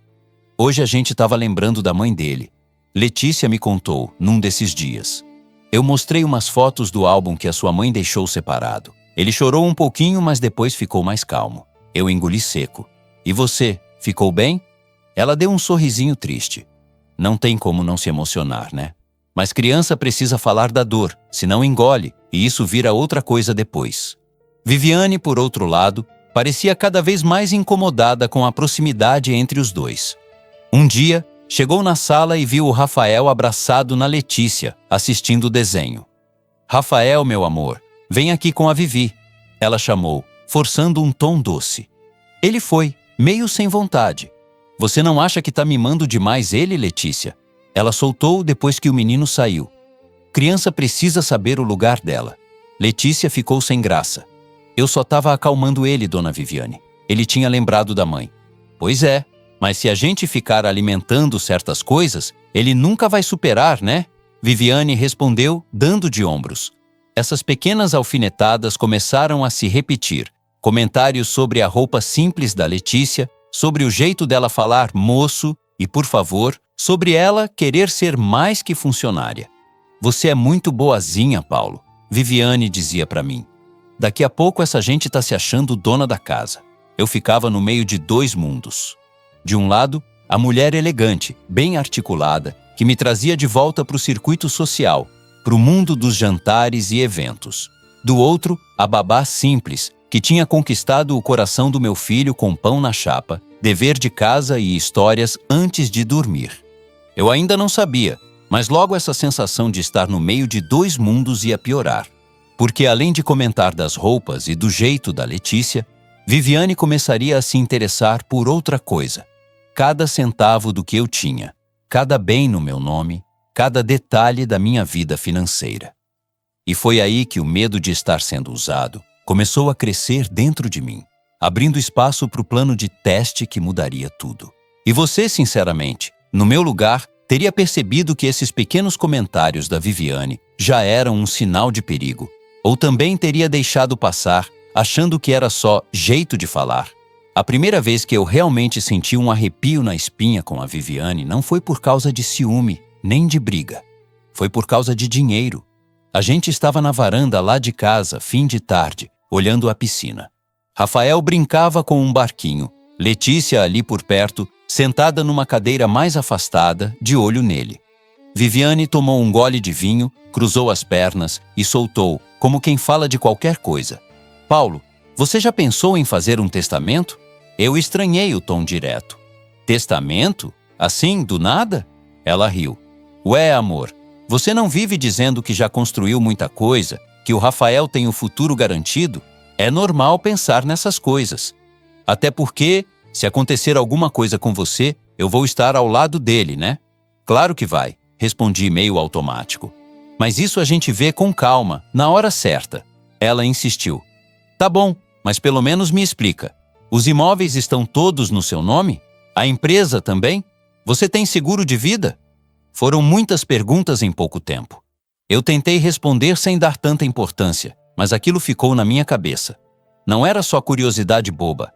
Hoje a gente estava lembrando da mãe dele. Letícia me contou, num desses dias. Eu mostrei umas fotos do álbum que a sua mãe deixou separado. Ele chorou um pouquinho, mas depois ficou mais calmo. Eu engoli seco. E você, ficou bem? Ela deu um sorrisinho triste. Não tem como não se emocionar, né? Mas criança precisa falar da dor, senão engole, e isso vira outra coisa depois. Viviane, por outro lado, parecia cada vez mais incomodada com a proximidade entre os dois. Um dia, chegou na sala e viu o Rafael abraçado na Letícia, assistindo o desenho. Rafael, meu amor, vem aqui com a Vivi, ela chamou, forçando um tom doce. Ele foi, meio sem vontade. Você não acha que tá mimando demais ele, Letícia? Ela soltou depois que o menino saiu. Criança precisa saber o lugar dela. Letícia ficou sem graça. Eu só estava acalmando ele, dona Viviane. Ele tinha lembrado da mãe. Pois é, mas se a gente ficar alimentando certas coisas, ele nunca vai superar, né? Viviane respondeu, dando de ombros. Essas pequenas alfinetadas começaram a se repetir. Comentários sobre a roupa simples da Letícia, sobre o jeito dela falar moço e por favor, sobre ela querer ser mais que funcionária. Você é muito boazinha, Paulo, Viviane dizia para mim. Daqui a pouco essa gente tá se achando dona da casa. Eu ficava no meio de dois mundos. De um lado, a mulher elegante, bem articulada, que me trazia de volta para o circuito social, para o mundo dos jantares e eventos. Do outro, a babá simples, que tinha conquistado o coração do meu filho com pão na chapa, dever de casa e histórias antes de dormir. Eu ainda não sabia, mas logo essa sensação de estar no meio de dois mundos ia piorar. Porque além de comentar das roupas e do jeito da Letícia, Viviane começaria a se interessar por outra coisa. Cada centavo do que eu tinha, cada bem no meu nome, cada detalhe da minha vida financeira. E foi aí que o medo de estar sendo usado começou a crescer dentro de mim, abrindo espaço para o plano de teste que mudaria tudo. E você, sinceramente, no meu lugar, teria percebido que esses pequenos comentários da Viviane já eram um sinal de perigo, ou também teria deixado passar, achando que era só jeito de falar. A primeira vez que eu realmente senti um arrepio na espinha com a Viviane não foi por causa de ciúme, nem de briga. Foi por causa de dinheiro. A gente estava na varanda lá de casa, fim de tarde, olhando a piscina. Rafael brincava com um barquinho, Letícia ali por perto, sentada numa cadeira mais afastada, de olho nele. Viviane tomou um gole de vinho, cruzou as pernas e soltou, como quem fala de qualquer coisa. Paulo, você já pensou em fazer um testamento? Eu estranhei o tom direto. Testamento? Assim, do nada? Ela riu. Ué, amor, você não vive dizendo que já construiu muita coisa, que o Rafael tem o futuro garantido? É normal pensar nessas coisas. Até porque, se acontecer alguma coisa com você, eu vou estar ao lado dele, né? Claro que vai, respondi meio automático. Mas isso a gente vê com calma, na hora certa. Ela insistiu. Tá bom, mas pelo menos me explica. Os imóveis estão todos no seu nome? A empresa também? Você tem seguro de vida? Foram muitas perguntas em pouco tempo. Eu tentei responder sem dar tanta importância, mas aquilo ficou na minha cabeça. Não era só curiosidade boba.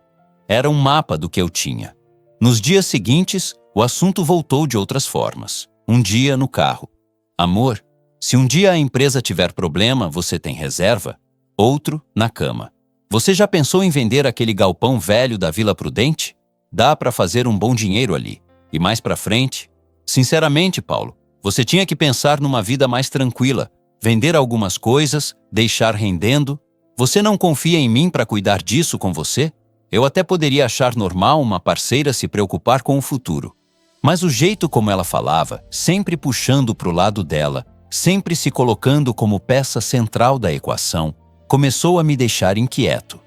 Era um mapa do que eu tinha. Nos dias seguintes, o assunto voltou de outras formas. Um dia no carro. Amor, se um dia a empresa tiver problema, você tem reserva? Outro, na cama. Você já pensou em vender aquele galpão velho da Vila Prudente? Dá para fazer um bom dinheiro ali. E mais para frente? Sinceramente, Paulo, você tinha que pensar numa vida mais tranquila, vender algumas coisas, deixar rendendo. Você não confia em mim para cuidar disso com você? Eu até poderia achar normal uma parceira se preocupar com o futuro. Mas o jeito como ela falava, sempre puxando para o lado dela, sempre se colocando como peça central da equação, começou a me deixar inquieto.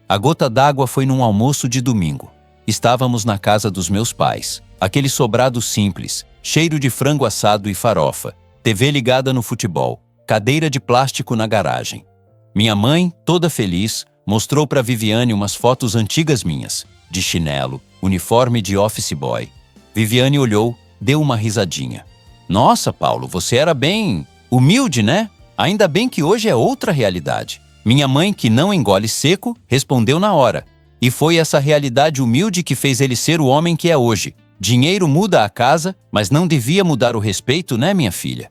A gota d'água foi num almoço de domingo. Estávamos na casa dos meus pais, aquele sobrado simples, cheiro de frango assado e farofa, TV ligada no futebol, cadeira de plástico na garagem. Minha mãe, toda feliz, mostrou para Viviane umas fotos antigas minhas, de chinelo, uniforme de office boy. Viviane olhou, deu uma risadinha. Nossa, Paulo, você era bem humilde, né? Ainda bem que hoje é outra realidade. Minha mãe, que não engole seco, respondeu na hora. E foi essa realidade humilde que fez ele ser o homem que é hoje. Dinheiro muda a casa, mas não devia mudar o respeito, né, minha filha?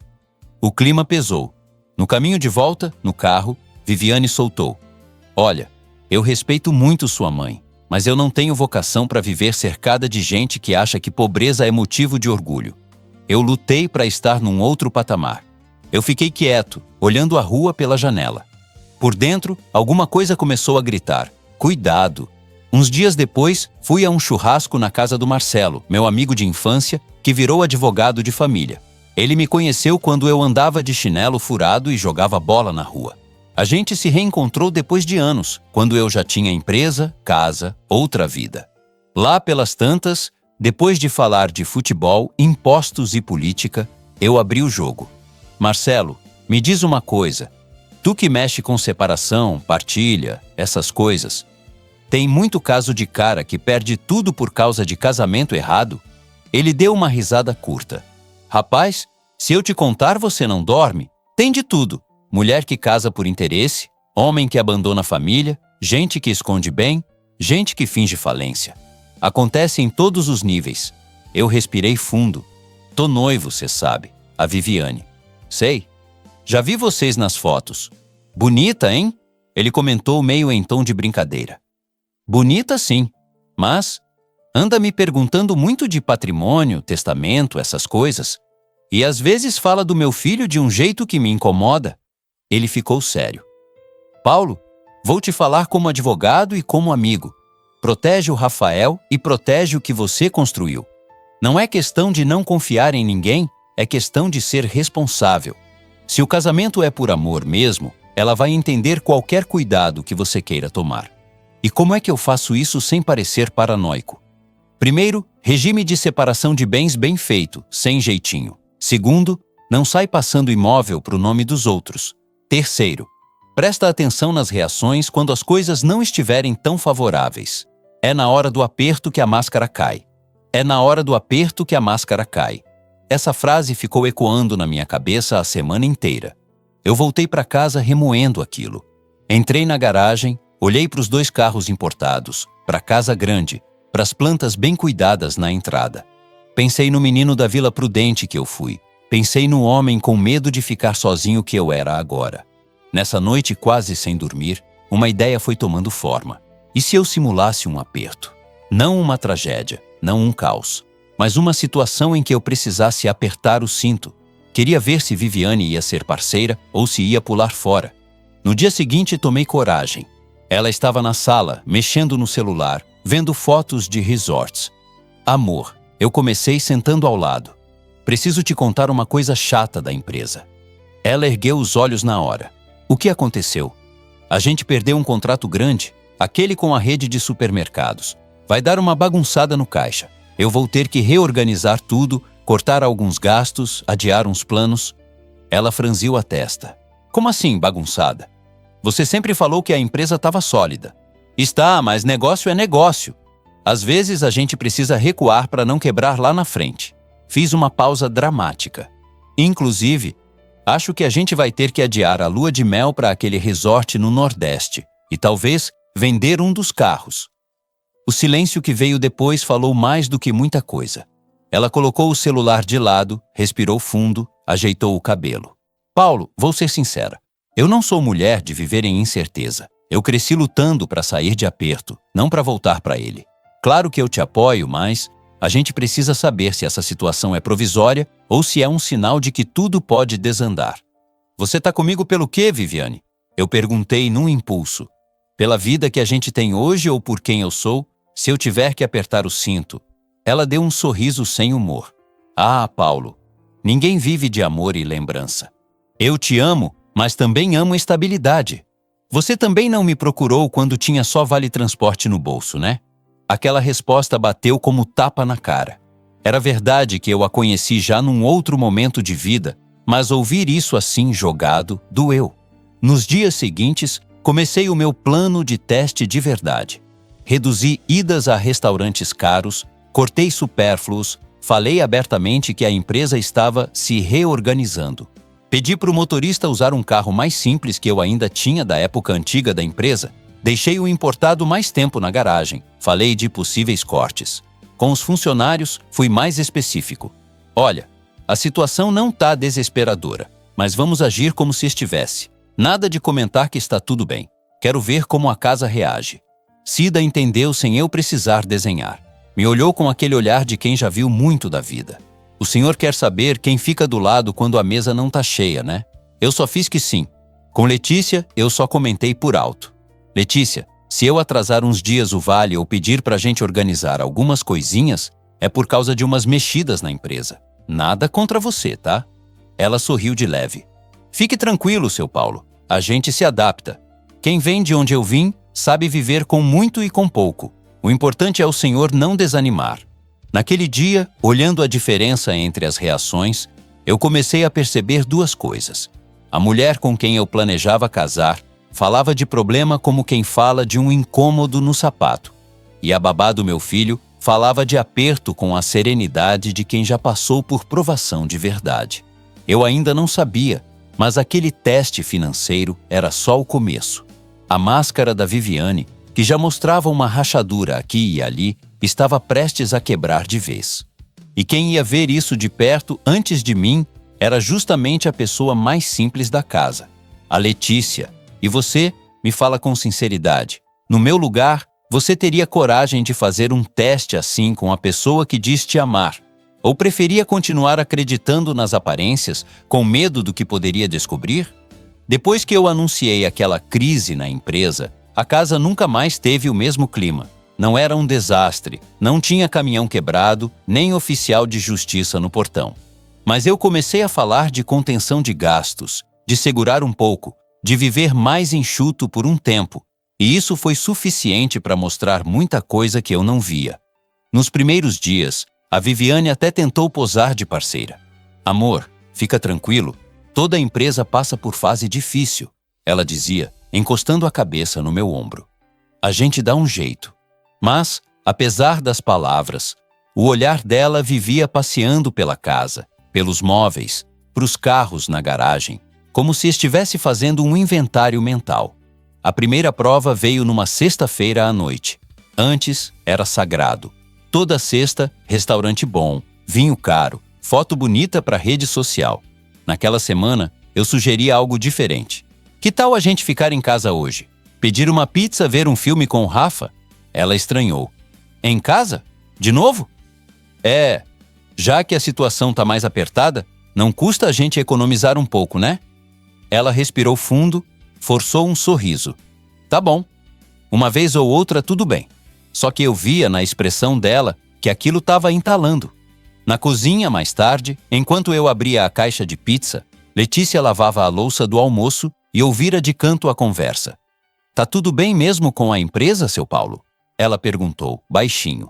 O clima pesou. No caminho de volta, no carro, Viviane soltou. Olha, eu respeito muito sua mãe, mas eu não tenho vocação para viver cercada de gente que acha que pobreza é motivo de orgulho. Eu lutei para estar num outro patamar. Eu fiquei quieto, olhando a rua pela janela. Por dentro, alguma coisa começou a gritar. Cuidado! Uns dias depois, fui a um churrasco na casa do Marcelo, meu amigo de infância, que virou advogado de família. Ele me conheceu quando eu andava de chinelo furado e jogava bola na rua. A gente se reencontrou depois de anos, quando eu já tinha empresa, casa, outra vida. Lá pelas tantas, depois de falar de futebol, impostos e política, eu abri o jogo. Marcelo, me diz uma coisa. Tu que mexe com separação, partilha, essas coisas, tem muito caso de cara que perde tudo por causa de casamento errado? Ele deu uma risada curta. Rapaz, se eu te contar você não dorme, tem de tudo. Mulher que casa por interesse, homem que abandona a família, gente que esconde bem, gente que finge falência. Acontece em todos os níveis. Eu respirei fundo. Tô noivo, cê sabe, a Viviane. Sei. Já vi vocês nas fotos. Bonita, hein? Ele comentou meio em tom de brincadeira. Bonita sim, mas anda me perguntando muito de patrimônio, testamento, essas coisas. E às vezes fala do meu filho de um jeito que me incomoda. Ele ficou sério. Paulo, vou te falar como advogado e como amigo. Protege o Rafael e protege o que você construiu. Não é questão de não confiar em ninguém, é questão de ser responsável. Se o casamento é por amor mesmo, ela vai entender qualquer cuidado que você queira tomar. E como é que eu faço isso sem parecer paranoico? Primeiro, regime de separação de bens bem feito, sem jeitinho. Segundo, não sai passando imóvel para o nome dos outros. Terceiro, presta atenção nas reações quando as coisas não estiverem tão favoráveis. É na hora do aperto que a máscara cai. É na hora do aperto que a máscara cai. Essa frase ficou ecoando na minha cabeça a semana inteira. Eu voltei para casa remoendo aquilo. Entrei na garagem, olhei para os 2 carros importados, para a casa grande, para as plantas bem cuidadas na entrada. Pensei no menino da Vila Prudente que eu fui. Pensei no homem com medo de ficar sozinho que eu era agora. Nessa noite quase sem dormir, uma ideia foi tomando forma. E se eu simulasse um aperto? Não uma tragédia, não um caos, mas uma situação em que eu precisasse apertar o cinto. Queria ver se Viviane ia ser parceira ou se ia pular fora. No dia seguinte tomei coragem. Ela estava na sala, mexendo no celular, vendo fotos de resorts. Amor, eu comecei sentando ao lado. Preciso te contar uma coisa chata da empresa. Ela ergueu os olhos na hora. O que aconteceu? A gente perdeu um contrato grande, aquele com a rede de supermercados. Vai dar uma bagunçada no caixa. Eu vou ter que reorganizar tudo, cortar alguns gastos, adiar uns planos. Ela franziu a testa. Como assim, bagunçada? Você sempre falou que a empresa estava sólida. Está, mas negócio é negócio. Às vezes a gente precisa recuar para não quebrar lá na frente. Fiz uma pausa dramática. Inclusive, acho que a gente vai ter que adiar a lua de mel para aquele resort no Nordeste e talvez vender um dos carros. O silêncio que veio depois falou mais do que muita coisa. Ela colocou o celular de lado, respirou fundo, ajeitou o cabelo. Paulo, vou ser sincera. Eu não sou mulher de viver em incerteza. Eu cresci lutando para sair de aperto, não para voltar para ele. Claro que eu te apoio, mas a gente precisa saber se essa situação é provisória ou se é um sinal de que tudo pode desandar. Você tá comigo pelo quê, Viviane? Eu perguntei num impulso. Pela vida que a gente tem hoje ou por quem eu sou? Se eu tiver que apertar o cinto. Ela deu um sorriso sem humor. Ah, Paulo, ninguém vive de amor e lembrança. Eu te amo, mas também amo estabilidade. Você também não me procurou quando tinha só vale-transporte no bolso, né? Aquela resposta bateu como tapa na cara. Era verdade que eu a conheci já num outro momento de vida, mas ouvir isso assim jogado doeu. Nos dias seguintes, comecei o meu plano de teste de verdade. Reduzi idas a restaurantes caros, cortei supérfluos, falei abertamente que a empresa estava se reorganizando. Pedi para o motorista usar um carro mais simples que eu ainda tinha da época antiga da empresa. Deixei o importado mais tempo na garagem. Falei de possíveis cortes. Com os funcionários, fui mais específico. Olha, a situação não está desesperadora, mas vamos agir como se estivesse. Nada de comentar que está tudo bem. Quero ver como a casa reage. Cida entendeu sem eu precisar desenhar. Me olhou com aquele olhar de quem já viu muito da vida. O senhor quer saber quem fica do lado quando a mesa não está cheia, né? Eu só fiz que sim. Com Letícia, eu só comentei por alto. Letícia, se eu atrasar uns dias o vale ou pedir para a gente organizar algumas coisinhas, é por causa de umas mexidas na empresa. Nada contra você, tá? Ela sorriu de leve. Fique tranquilo, seu Paulo. A gente se adapta. Quem vem de onde eu vim, sabe viver com muito e com pouco. O importante é o senhor não desanimar. Naquele dia, olhando a diferença entre as reações, eu comecei a perceber duas coisas. A mulher com quem eu planejava casar falava de problema como quem fala de um incômodo no sapato. E a babá do meu filho falava de aperto com a serenidade de quem já passou por provação de verdade. Eu ainda não sabia, mas aquele teste financeiro era só o começo. A máscara da Viviane, que já mostrava uma rachadura aqui e ali, estava prestes a quebrar de vez. E quem ia ver isso de perto antes de mim era justamente a pessoa mais simples da casa, a Letícia. E você, me fala com sinceridade, no meu lugar, você teria coragem de fazer um teste assim com a pessoa que diz te amar? Ou preferia continuar acreditando nas aparências, com medo do que poderia descobrir? Depois que eu anunciei aquela crise na empresa, a casa nunca mais teve o mesmo clima. Não era um desastre, não tinha caminhão quebrado, nem oficial de justiça no portão. Mas eu comecei a falar de contenção de gastos, de segurar um pouco, de viver mais enxuto por um tempo, e isso foi suficiente para mostrar muita coisa que eu não via. Nos primeiros dias, a Viviane até tentou posar de parceira. Amor, fica tranquilo, toda a empresa passa por fase difícil, ela dizia, encostando a cabeça no meu ombro. A gente dá um jeito. Mas, apesar das palavras, o olhar dela vivia passeando pela casa, pelos móveis, pros carros na garagem, como se estivesse fazendo um inventário mental. A primeira prova veio numa sexta-feira à noite. Antes, era sagrado. Toda sexta, restaurante bom, vinho caro, foto bonita para rede social. Naquela semana, eu sugeri algo diferente. Que tal a gente ficar em casa hoje? Pedir uma pizza, ver um filme com o Rafa? Ela estranhou. Em casa? De novo? Já que a situação tá mais apertada, não custa a gente economizar um pouco, né? Ela respirou fundo, forçou um sorriso. Tá bom. Uma vez ou outra tudo bem. Só que eu via na expressão dela que aquilo estava entalando. Na cozinha, mais tarde, enquanto eu abria a caixa de pizza, Letícia lavava a louça do almoço e ouvira de canto a conversa. Tá tudo bem mesmo com a empresa, seu Paulo? Ela perguntou, baixinho.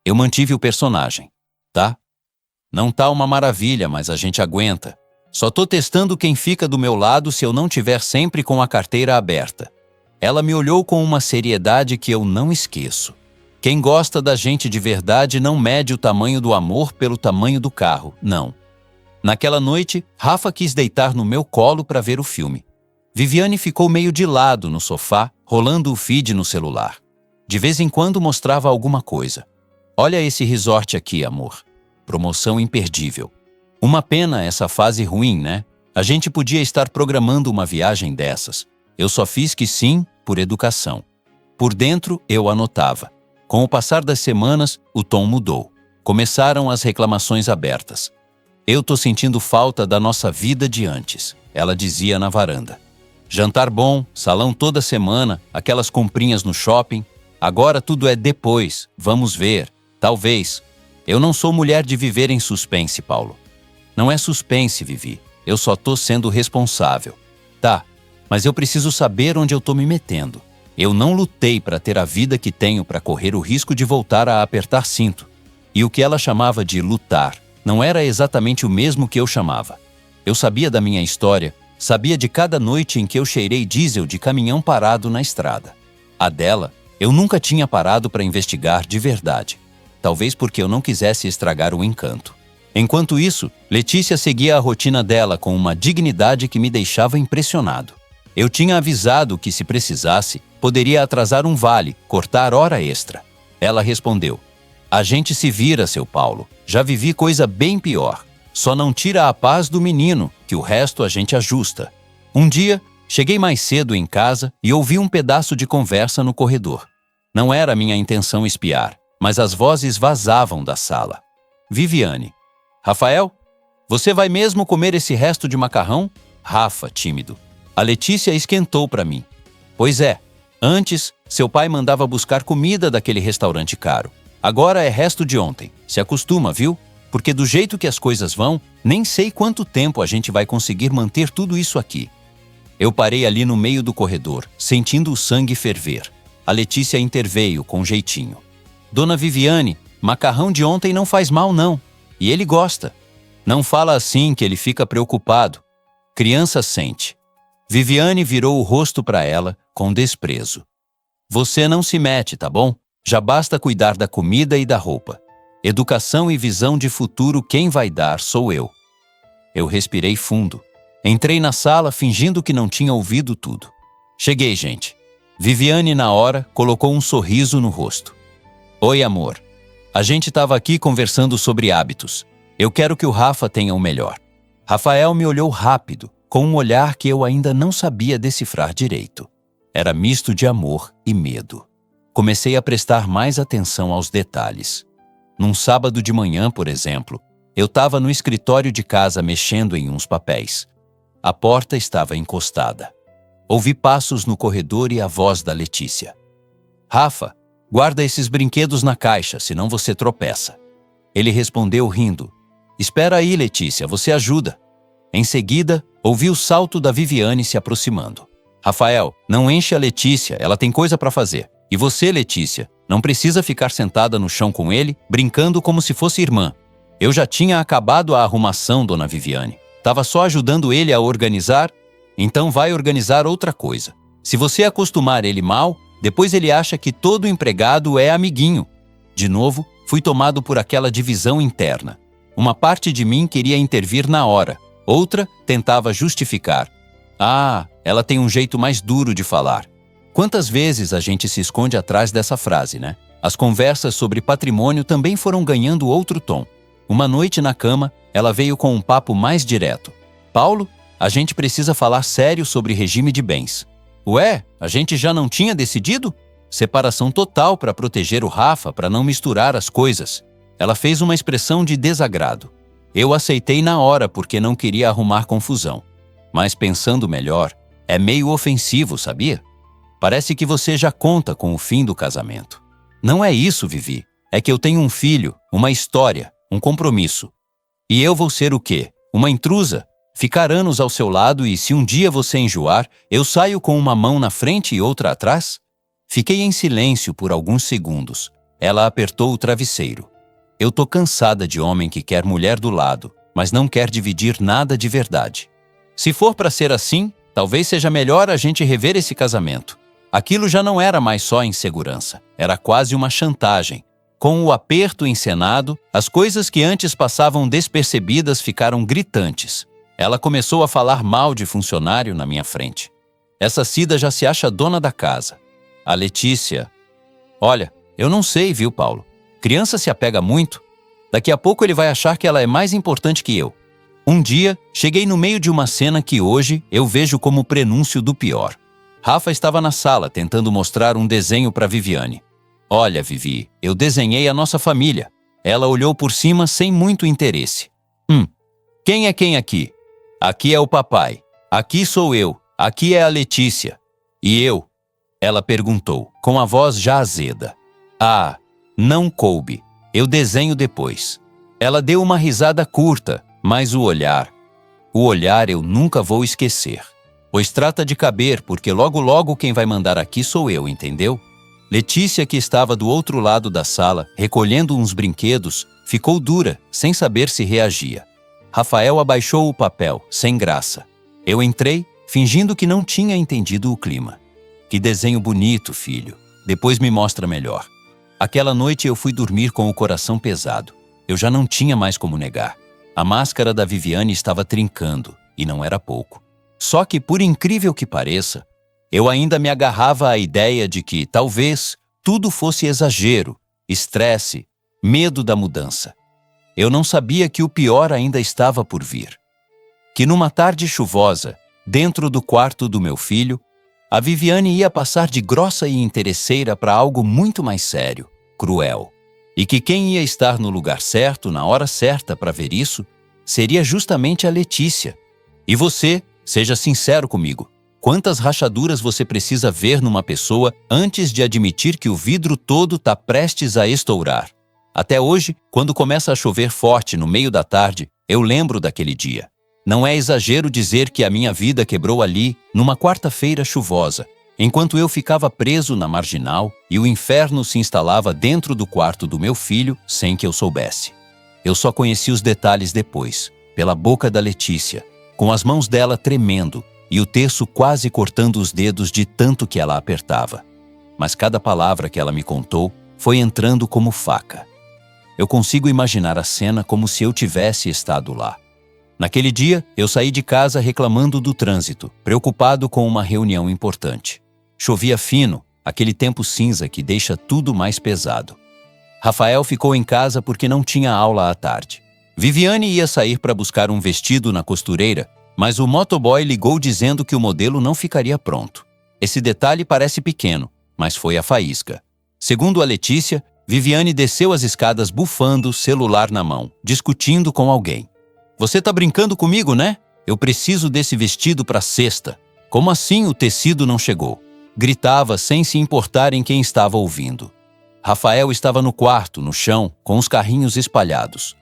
Eu mantive o personagem. Tá? Não tá uma maravilha, mas a gente aguenta. Só tô testando quem fica do meu lado se eu não tiver sempre com a carteira aberta. Ela me olhou com uma seriedade que eu não esqueço. Quem gosta da gente de verdade não mede o tamanho do amor pelo tamanho do carro, não. Naquela noite, Rafa quis deitar no meu colo para ver o filme. Viviane ficou meio de lado no sofá, rolando o feed no celular. De vez em quando mostrava alguma coisa. Olha esse resort aqui, amor. Promoção imperdível. Uma pena essa fase ruim, né? A gente podia estar programando uma viagem dessas. Eu só fiz que sim, por educação. Por dentro, eu anotava. Com o passar das semanas, o tom mudou. Começaram as reclamações abertas. Eu tô sentindo falta da nossa vida de antes, ela dizia na varanda. Jantar bom, salão toda semana, aquelas comprinhas no shopping. Agora tudo é depois, vamos ver, talvez. Eu não sou mulher de viver em suspense, Paulo. Não é suspense, Vivi. Eu só tô sendo responsável. Tá, mas eu preciso saber onde eu tô me metendo. Eu não lutei para ter a vida que tenho para correr o risco de voltar a apertar cinto. E o que ela chamava de lutar não era exatamente o mesmo que eu chamava. Eu sabia da minha história, sabia de cada noite em que eu cheirei diesel de caminhão parado na estrada. A dela, eu nunca tinha parado para investigar de verdade. Talvez porque eu não quisesse estragar o encanto. Enquanto isso, Letícia seguia a rotina dela com uma dignidade que me deixava impressionado. Eu tinha avisado que, se precisasse, poderia atrasar um vale, cortar hora extra. Ela respondeu: "A gente se vira, seu Paulo. Já vivi coisa bem pior. Só não tira a paz do menino, que o resto a gente ajusta." Um dia, cheguei mais cedo em casa e ouvi um pedaço de conversa no corredor. Não era minha intenção espiar, mas as vozes vazavam da sala. Viviane: "Rafael, você vai mesmo comer esse resto de macarrão?" Rafa, tímido. A Letícia esquentou para mim. "Pois é, antes, seu pai mandava buscar comida daquele restaurante caro. Agora é resto de ontem. Se acostuma, viu? Porque do jeito que as coisas vão, nem sei quanto tempo a gente vai conseguir manter tudo isso aqui." Eu parei ali no meio do corredor, sentindo o sangue ferver. A Letícia interveio com jeitinho. "Dona Viviane, macarrão de ontem não faz mal, não. E ele gosta. Não fala assim que ele fica preocupado. Criança sente." Viviane virou o rosto para ela com desprezo. "Você não se mete, tá bom? Já basta cuidar da comida e da roupa. Educação e visão de futuro quem vai dar sou eu." Eu respirei fundo. Entrei na sala fingindo que não tinha ouvido tudo. "Cheguei, gente." Viviane, na hora, colocou um sorriso no rosto. "Oi, amor. A gente estava aqui conversando sobre hábitos. Eu quero que o Rafa tenha o melhor." Rafael me olhou rápido, com um olhar que eu ainda não sabia decifrar direito. Era misto de amor e medo. Comecei a prestar mais atenção aos detalhes. Num sábado de manhã, por exemplo, eu estava no escritório de casa mexendo em uns papéis. A porta estava encostada. Ouvi passos no corredor e a voz da Letícia. "Rafa, guarda esses brinquedos na caixa, senão você tropeça." Ele respondeu rindo. "Espera aí, Letícia, você ajuda." Em seguida, ouvi o salto da Viviane se aproximando. "Rafael, não enche a Letícia, ela tem coisa para fazer. E você, Letícia, não precisa ficar sentada no chão com ele, brincando como se fosse irmã." Eu já tinha acabado a arrumação, dona Viviane. Tava só ajudando ele a organizar. Então vai organizar outra coisa. Se você acostumar ele mal, depois ele acha que todo empregado é amiguinho. De novo, fui tomado por aquela divisão interna. Uma parte de mim queria intervir na hora. Outra tentava justificar. "Ah, ela tem um jeito mais duro de falar." Quantas vezes a gente se esconde atrás dessa frase, né? As conversas sobre patrimônio também foram ganhando outro tom. Uma noite na cama, ela veio com um papo mais direto. "Paulo, a gente precisa falar sério sobre regime de bens." "Ué, a gente já não tinha decidido?" "Separação total para proteger o Rafa, para não misturar as coisas." Ela fez uma expressão de desagrado. Eu aceitei na hora porque não queria arrumar confusão. Mas pensando melhor, é meio ofensivo, sabia? Parece que você já conta com o fim do casamento. Não é isso, Vivi. É que eu tenho um filho, uma história, um compromisso. E eu vou ser o quê? Uma intrusa? Ficar anos ao seu lado e, se um dia você enjoar, eu saio com uma mão na frente e outra atrás? Fiquei em silêncio por alguns segundos. Ela apertou o travesseiro. Eu tô cansada de homem que quer mulher do lado, mas não quer dividir nada de verdade. Se for para ser assim, talvez seja melhor a gente rever esse casamento. Aquilo já não era mais só insegurança, era quase uma chantagem. Com o aperto encenado, as coisas que antes passavam despercebidas ficaram gritantes. Ela começou a falar mal de funcionário na minha frente. Essa Cida já se acha dona da casa. A Letícia... Olha, eu não sei, viu, Paulo? Criança se apega muito. Daqui a pouco ele vai achar que ela é mais importante que eu. Um dia, cheguei no meio de uma cena que hoje eu vejo como prenúncio do pior. Rafa estava na sala tentando mostrar um desenho para Viviane. "Olha, Vivi, eu desenhei a nossa família." Ela olhou por cima sem muito interesse. Quem é quem aqui?" "Aqui é o papai. Aqui sou eu. Aqui é a Letícia." "E eu?" Ela perguntou, com a voz já azeda. "Ah, não coube. Eu desenho depois." Ela deu uma risada curta, mas o olhar eu nunca vou esquecer. Pois trata de caber, porque logo logo quem vai mandar aqui sou eu, entendeu? Letícia, que estava do outro lado da sala, recolhendo uns brinquedos, ficou dura, sem saber se reagia. Rafael abaixou o papel, sem graça. Eu entrei, fingindo que não tinha entendido o clima. Que desenho bonito, filho. Depois me mostra melhor. Aquela noite eu fui dormir com o coração pesado. Eu já não tinha mais como negar. A máscara da Viviane estava trincando, e não era pouco. Só que, por incrível que pareça, eu ainda me agarrava à ideia de que, talvez, tudo fosse exagero, estresse, medo da mudança. Eu não sabia que o pior ainda estava por vir. Que numa tarde chuvosa, dentro do quarto do meu filho, a Viviane ia passar de grossa e interesseira para algo muito mais sério, cruel. E que quem ia estar no lugar certo, na hora certa para ver isso, seria justamente a Letícia. E você, seja sincero comigo, quantas rachaduras você precisa ver numa pessoa antes de admitir que o vidro todo está prestes a estourar? Até hoje, quando começa a chover forte no meio da tarde, eu lembro daquele dia. Não é exagero dizer que a minha vida quebrou ali, numa quarta-feira chuvosa, enquanto eu ficava preso na marginal e o inferno se instalava dentro do quarto do meu filho sem que eu soubesse. Eu só conheci os detalhes depois, pela boca da Letícia, com as mãos dela tremendo e o terço quase cortando os dedos de tanto que ela apertava. Mas cada palavra que ela me contou foi entrando como faca. Eu consigo imaginar a cena como se eu tivesse estado lá. Naquele dia, eu saí de casa reclamando do trânsito, preocupado com uma reunião importante. Chovia fino, aquele tempo cinza que deixa tudo mais pesado. Rafael ficou em casa porque não tinha aula à tarde. Viviane ia sair para buscar um vestido na costureira, mas o motoboy ligou dizendo que o modelo não ficaria pronto. Esse detalhe parece pequeno, mas foi a faísca. Segundo a Letícia, Viviane desceu as escadas bufando, celular na mão, discutindo com alguém. Você tá brincando comigo, né? Eu preciso desse vestido para sexta. Como assim o tecido não chegou? Gritava sem se importar em quem estava ouvindo. Rafael estava no quarto, no chão, com os carrinhos espalhados.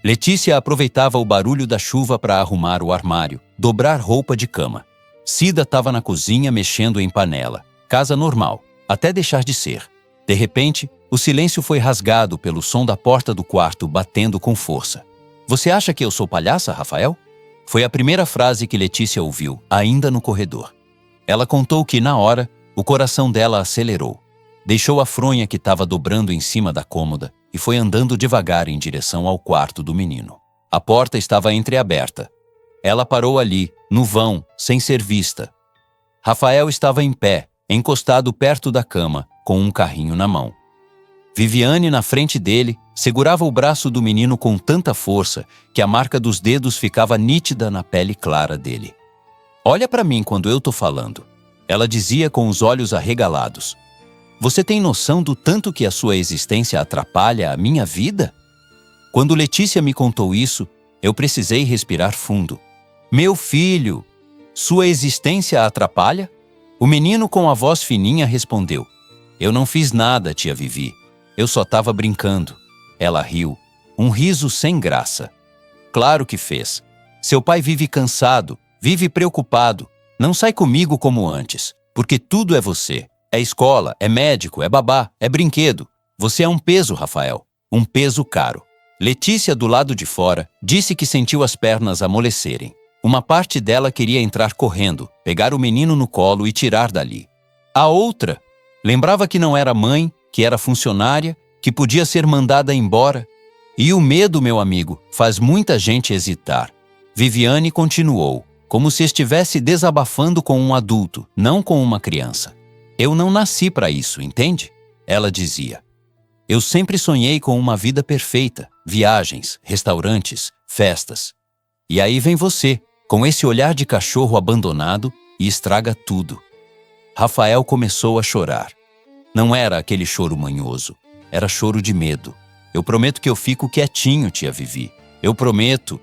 Letícia aproveitava o barulho da chuva para arrumar o armário, dobrar roupa de cama. Cida estava na cozinha mexendo em panela. Casa normal, até deixar de ser. De repente, o silêncio foi rasgado pelo som da porta do quarto batendo com força. Você acha que eu sou palhaça, Rafael? Foi a primeira frase que Letícia ouviu, ainda no corredor. Ela contou que, na hora, o coração dela acelerou. Deixou a fronha que estava dobrando em cima da cômoda e foi andando devagar em direção ao quarto do menino. A porta estava entreaberta. Ela parou ali, no vão, sem ser vista. Rafael estava em pé, encostado perto da cama, com um carrinho na mão. Viviane, na frente dele, segurava o braço do menino com tanta força que a marca dos dedos ficava nítida na pele clara dele. Olha para mim quando eu tô falando. Ela dizia com os olhos arregalados. Você tem noção do tanto que a sua existência atrapalha a minha vida? Quando Letícia me contou isso, eu precisei respirar fundo. Meu filho, sua existência atrapalha? O menino com a voz fininha respondeu. Eu não fiz nada, tia Vivi. Eu só estava brincando. Ela riu, um riso sem graça. Claro que fez. Seu pai vive cansado, vive preocupado. Não sai comigo como antes, porque tudo é você. É escola, é médico, é babá, é brinquedo. Você é um peso, Rafael. Um peso caro. Letícia, do lado de fora, disse que sentiu as pernas amolecerem. Uma parte dela queria entrar correndo, pegar o menino no colo e tirar dali. A outra lembrava que não era mãe, que era funcionária, que podia ser mandada embora. E o medo, meu amigo, faz muita gente hesitar. Viviane continuou, como se estivesse desabafando com um adulto, não com uma criança. Eu não nasci para isso, entende? Ela dizia. Eu sempre sonhei com uma vida perfeita, viagens, restaurantes, festas. E aí vem você, com esse olhar de cachorro abandonado e estraga tudo. Rafael começou a chorar. Não era aquele choro manhoso, era choro de medo. Eu prometo que eu fico quietinho, tia Vivi. Eu prometo.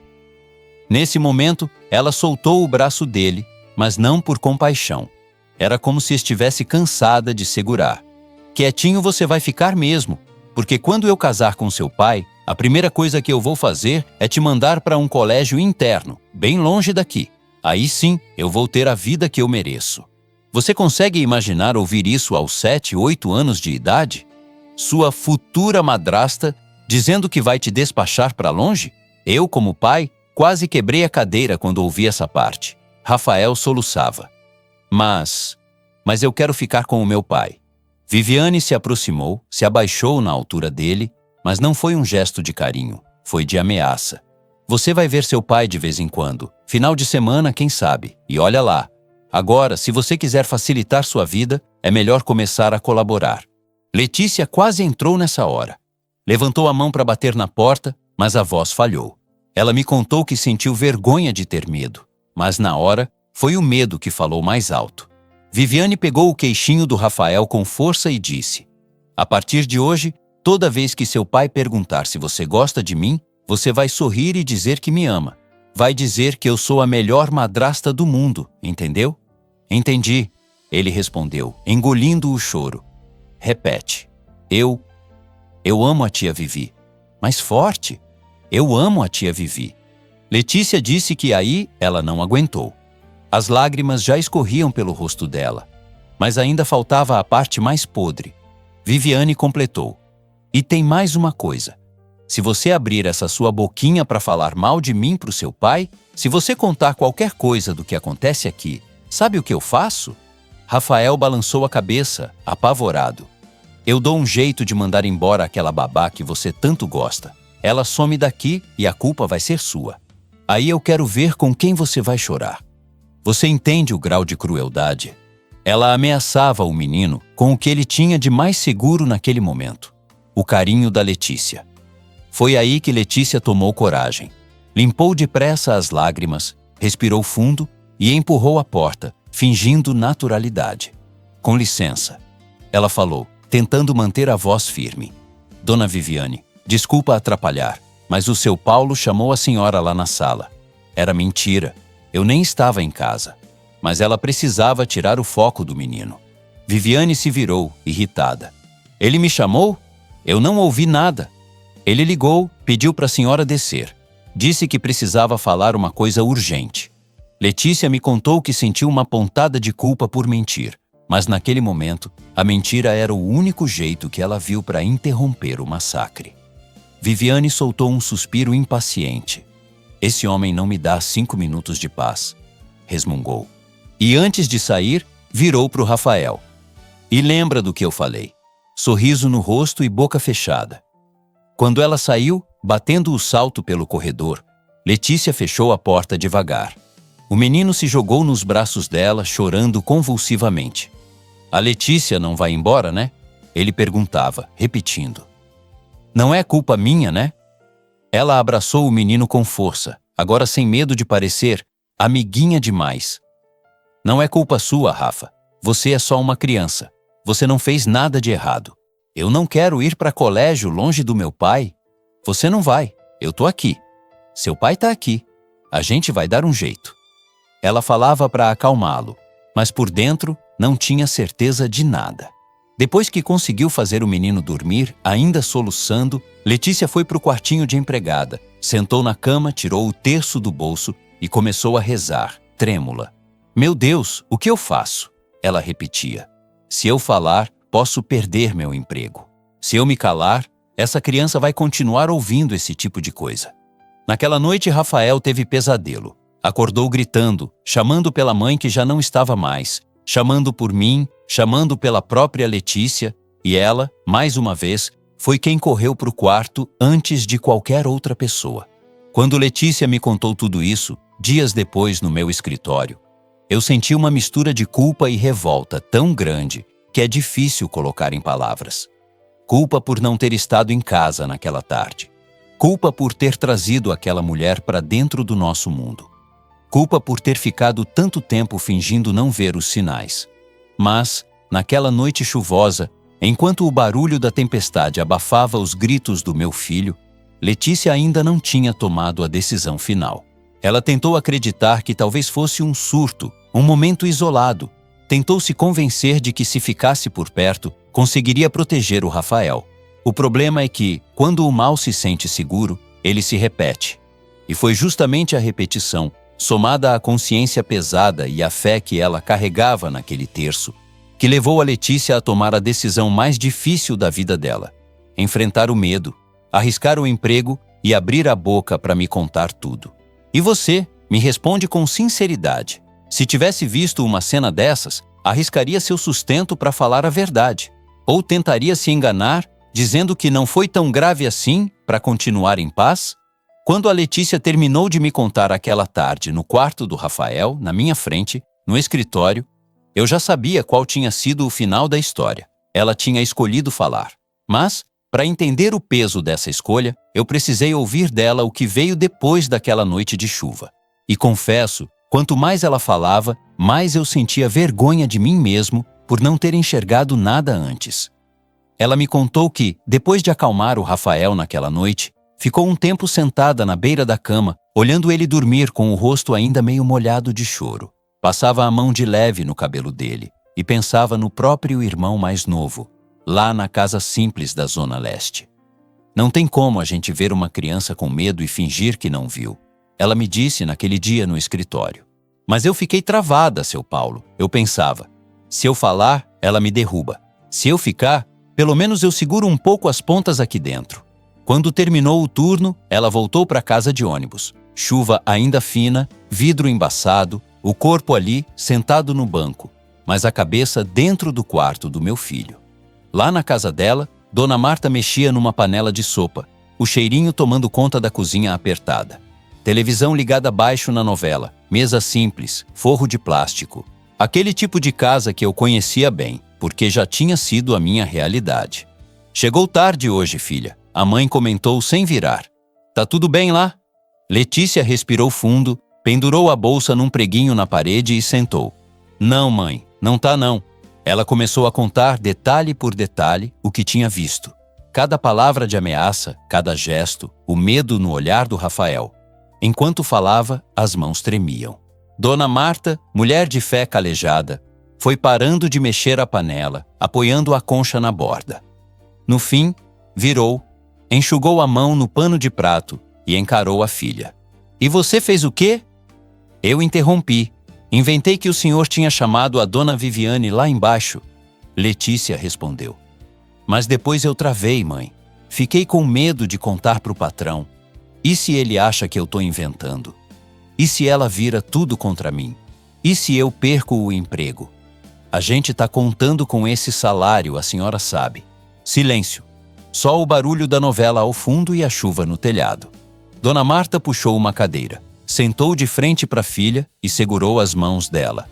Nesse momento, ela soltou o braço dele, mas não por compaixão. Era como se estivesse cansada de segurar. Quietinho você vai ficar mesmo, porque quando eu casar com seu pai, a primeira coisa que eu vou fazer é te mandar para um colégio interno, bem longe daqui. Aí sim, eu vou ter a vida que eu mereço. Você consegue imaginar ouvir isso aos 7, 8 anos de idade? Sua futura madrasta dizendo que vai te despachar para longe? Eu, como pai, quase quebrei a cadeira quando ouvi essa parte. Rafael soluçava. Mas eu quero ficar com o meu pai. Viviane se aproximou, se abaixou na altura dele, mas não foi um gesto de carinho, foi de ameaça. Você vai ver seu pai de vez em quando, final de semana, quem sabe, e olha lá. Agora, se você quiser facilitar sua vida, é melhor começar a colaborar. Letícia quase entrou nessa hora. Levantou a mão para bater na porta, mas a voz falhou. Ela me contou que sentiu vergonha de ter medo, mas na hora, foi o medo que falou mais alto. Viviane pegou o queixinho do Rafael com força e disse: a partir de hoje, toda vez que seu pai perguntar se você gosta de mim, você vai sorrir e dizer que me ama. Vai dizer que eu sou a melhor madrasta do mundo, entendeu? Entendi, ele respondeu, engolindo o choro. Repete. Eu amo a tia Vivi. Mais forte. Eu amo a tia Vivi. Letícia disse que aí ela não aguentou. As lágrimas já escorriam pelo rosto dela, mas ainda faltava a parte mais podre. Viviane completou. E tem mais uma coisa. Se você abrir essa sua boquinha para falar mal de mim para o seu pai, se você contar qualquer coisa do que acontece aqui, sabe o que eu faço? Rafael balançou a cabeça, apavorado. Eu dou um jeito de mandar embora aquela babá que você tanto gosta. Ela some daqui e a culpa vai ser sua. Aí eu quero ver com quem você vai chorar. Você entende o grau de crueldade? Ela ameaçava o menino com o que ele tinha de mais seguro naquele momento: o carinho da Letícia. Foi aí que Letícia tomou coragem. Limpou depressa as lágrimas, respirou fundo e empurrou a porta, fingindo naturalidade. Com licença, ela falou, tentando manter a voz firme. Dona Viviane, desculpa atrapalhar, mas o seu Paulo chamou a senhora lá na sala. Era mentira. Eu nem estava em casa. Mas ela precisava tirar o foco do menino. Viviane se virou, irritada. Ele me chamou? Eu não ouvi nada. Ele ligou, pediu para a senhora descer. Disse que precisava falar uma coisa urgente. Letícia me contou que sentiu uma pontada de culpa por mentir, mas naquele momento, a mentira era o único jeito que ela viu para interromper o massacre. Viviane soltou um suspiro impaciente. Esse homem não me dá 5 minutos de paz, resmungou. E antes de sair, virou para o Rafael. E lembra do que eu falei? Sorriso no rosto e boca fechada. Quando ela saiu, batendo o salto pelo corredor, Letícia fechou a porta devagar. O menino se jogou nos braços dela, chorando convulsivamente. A Letícia não vai embora, né? Ele perguntava, repetindo. Não é culpa minha, né? Ela abraçou o menino com força, agora sem medo de parecer amiguinha demais. Não é culpa sua, Rafa. Você é só uma criança. Você não fez nada de errado. Eu não quero ir para colégio longe do meu pai. Você não vai. Eu tô aqui. Seu pai tá aqui. A gente vai dar um jeito. Ela falava para acalmá-lo, mas por dentro não tinha certeza de nada. Depois que conseguiu fazer o menino dormir, ainda soluçando, Letícia foi para o quartinho de empregada, sentou na cama, tirou o terço do bolso e começou a rezar, trêmula. Meu Deus, o que eu faço? Ela repetia. Se eu falar, posso perder meu emprego. Se eu me calar, essa criança vai continuar ouvindo esse tipo de coisa. Naquela noite, Rafael teve pesadelo. Acordou gritando, chamando pela mãe que já não estava mais, chamando por mim, chamando pela própria Letícia, e ela, mais uma vez, foi quem correu para o quarto antes de qualquer outra pessoa. Quando Letícia me contou tudo isso, dias depois no meu escritório, eu senti uma mistura de culpa e revolta tão grande que é difícil colocar em palavras. Culpa por não ter estado em casa naquela tarde. Culpa por ter trazido aquela mulher para dentro do nosso mundo. Culpa por ter ficado tanto tempo fingindo não ver os sinais. Mas, naquela noite chuvosa, enquanto o barulho da tempestade abafava os gritos do meu filho, Letícia ainda não tinha tomado a decisão final. Ela tentou acreditar que talvez fosse um surto, um momento isolado. Tentou se convencer de que se ficasse por perto, conseguiria proteger o Rafael. O problema é que, quando o mal se sente seguro, ele se repete. E foi justamente a repetição somada à consciência pesada e à fé que ela carregava naquele terço, que levou a Letícia a tomar a decisão mais difícil da vida dela: enfrentar o medo, arriscar o emprego e abrir a boca para me contar tudo. E você me responde com sinceridade. Se tivesse visto uma cena dessas, arriscaria seu sustento para falar a verdade, ou tentaria se enganar dizendo que não foi tão grave assim para continuar em paz? Quando a Letícia terminou de me contar aquela tarde no quarto do Rafael, na minha frente, no escritório, eu já sabia qual tinha sido o final da história. Ela tinha escolhido falar. Mas, para entender o peso dessa escolha, eu precisei ouvir dela o que veio depois daquela noite de chuva. E confesso, quanto mais ela falava, mais eu sentia vergonha de mim mesmo por não ter enxergado nada antes. Ela me contou que, depois de acalmar o Rafael naquela noite, ficou um tempo sentada na beira da cama, olhando ele dormir com o rosto ainda meio molhado de choro. Passava a mão de leve no cabelo dele e pensava no próprio irmão mais novo, lá na casa simples da Zona Leste. Não tem como a gente ver uma criança com medo e fingir que não viu. Ela me disse naquele dia no escritório. Mas eu fiquei travada, seu Paulo. Eu pensava, se eu falar, ela me derruba. Se eu ficar, pelo menos eu seguro um pouco as pontas aqui dentro. Quando terminou o turno, ela voltou para casa de ônibus. Chuva ainda fina, vidro embaçado, o corpo ali, sentado no banco, mas a cabeça dentro do quarto do meu filho. Lá na casa dela, Dona Marta mexia numa panela de sopa, o cheirinho tomando conta da cozinha apertada. Televisão ligada baixo na novela, mesa simples, forro de plástico. Aquele tipo de casa que eu conhecia bem, porque já tinha sido a minha realidade. Chegou tarde hoje, filha, a mãe comentou sem virar. Tá tudo bem lá? Letícia respirou fundo, pendurou a bolsa num preguinho na parede e sentou. Não, mãe, não tá não. Ela começou a contar detalhe por detalhe o que tinha visto. Cada palavra de ameaça, cada gesto, o medo no olhar do Rafael. Enquanto falava, as mãos tremiam. Dona Marta, mulher de fé calejada, foi parando de mexer a panela, apoiando a concha na borda. No fim, virou, enxugou a mão no pano de prato e encarou a filha. E você fez o quê? Eu interrompi. Inventei que o senhor tinha chamado a dona Viviane lá embaixo. Letícia respondeu. Mas depois eu travei, mãe. Fiquei com medo de contar para o patrão. E se ele acha que eu estou inventando? E se ela vira tudo contra mim? E se eu perco o emprego? A gente está contando com esse salário, a senhora sabe. Silêncio. Só o barulho da novela ao fundo e a chuva no telhado. Dona Marta puxou uma cadeira, sentou de frente para a filha e segurou as mãos dela.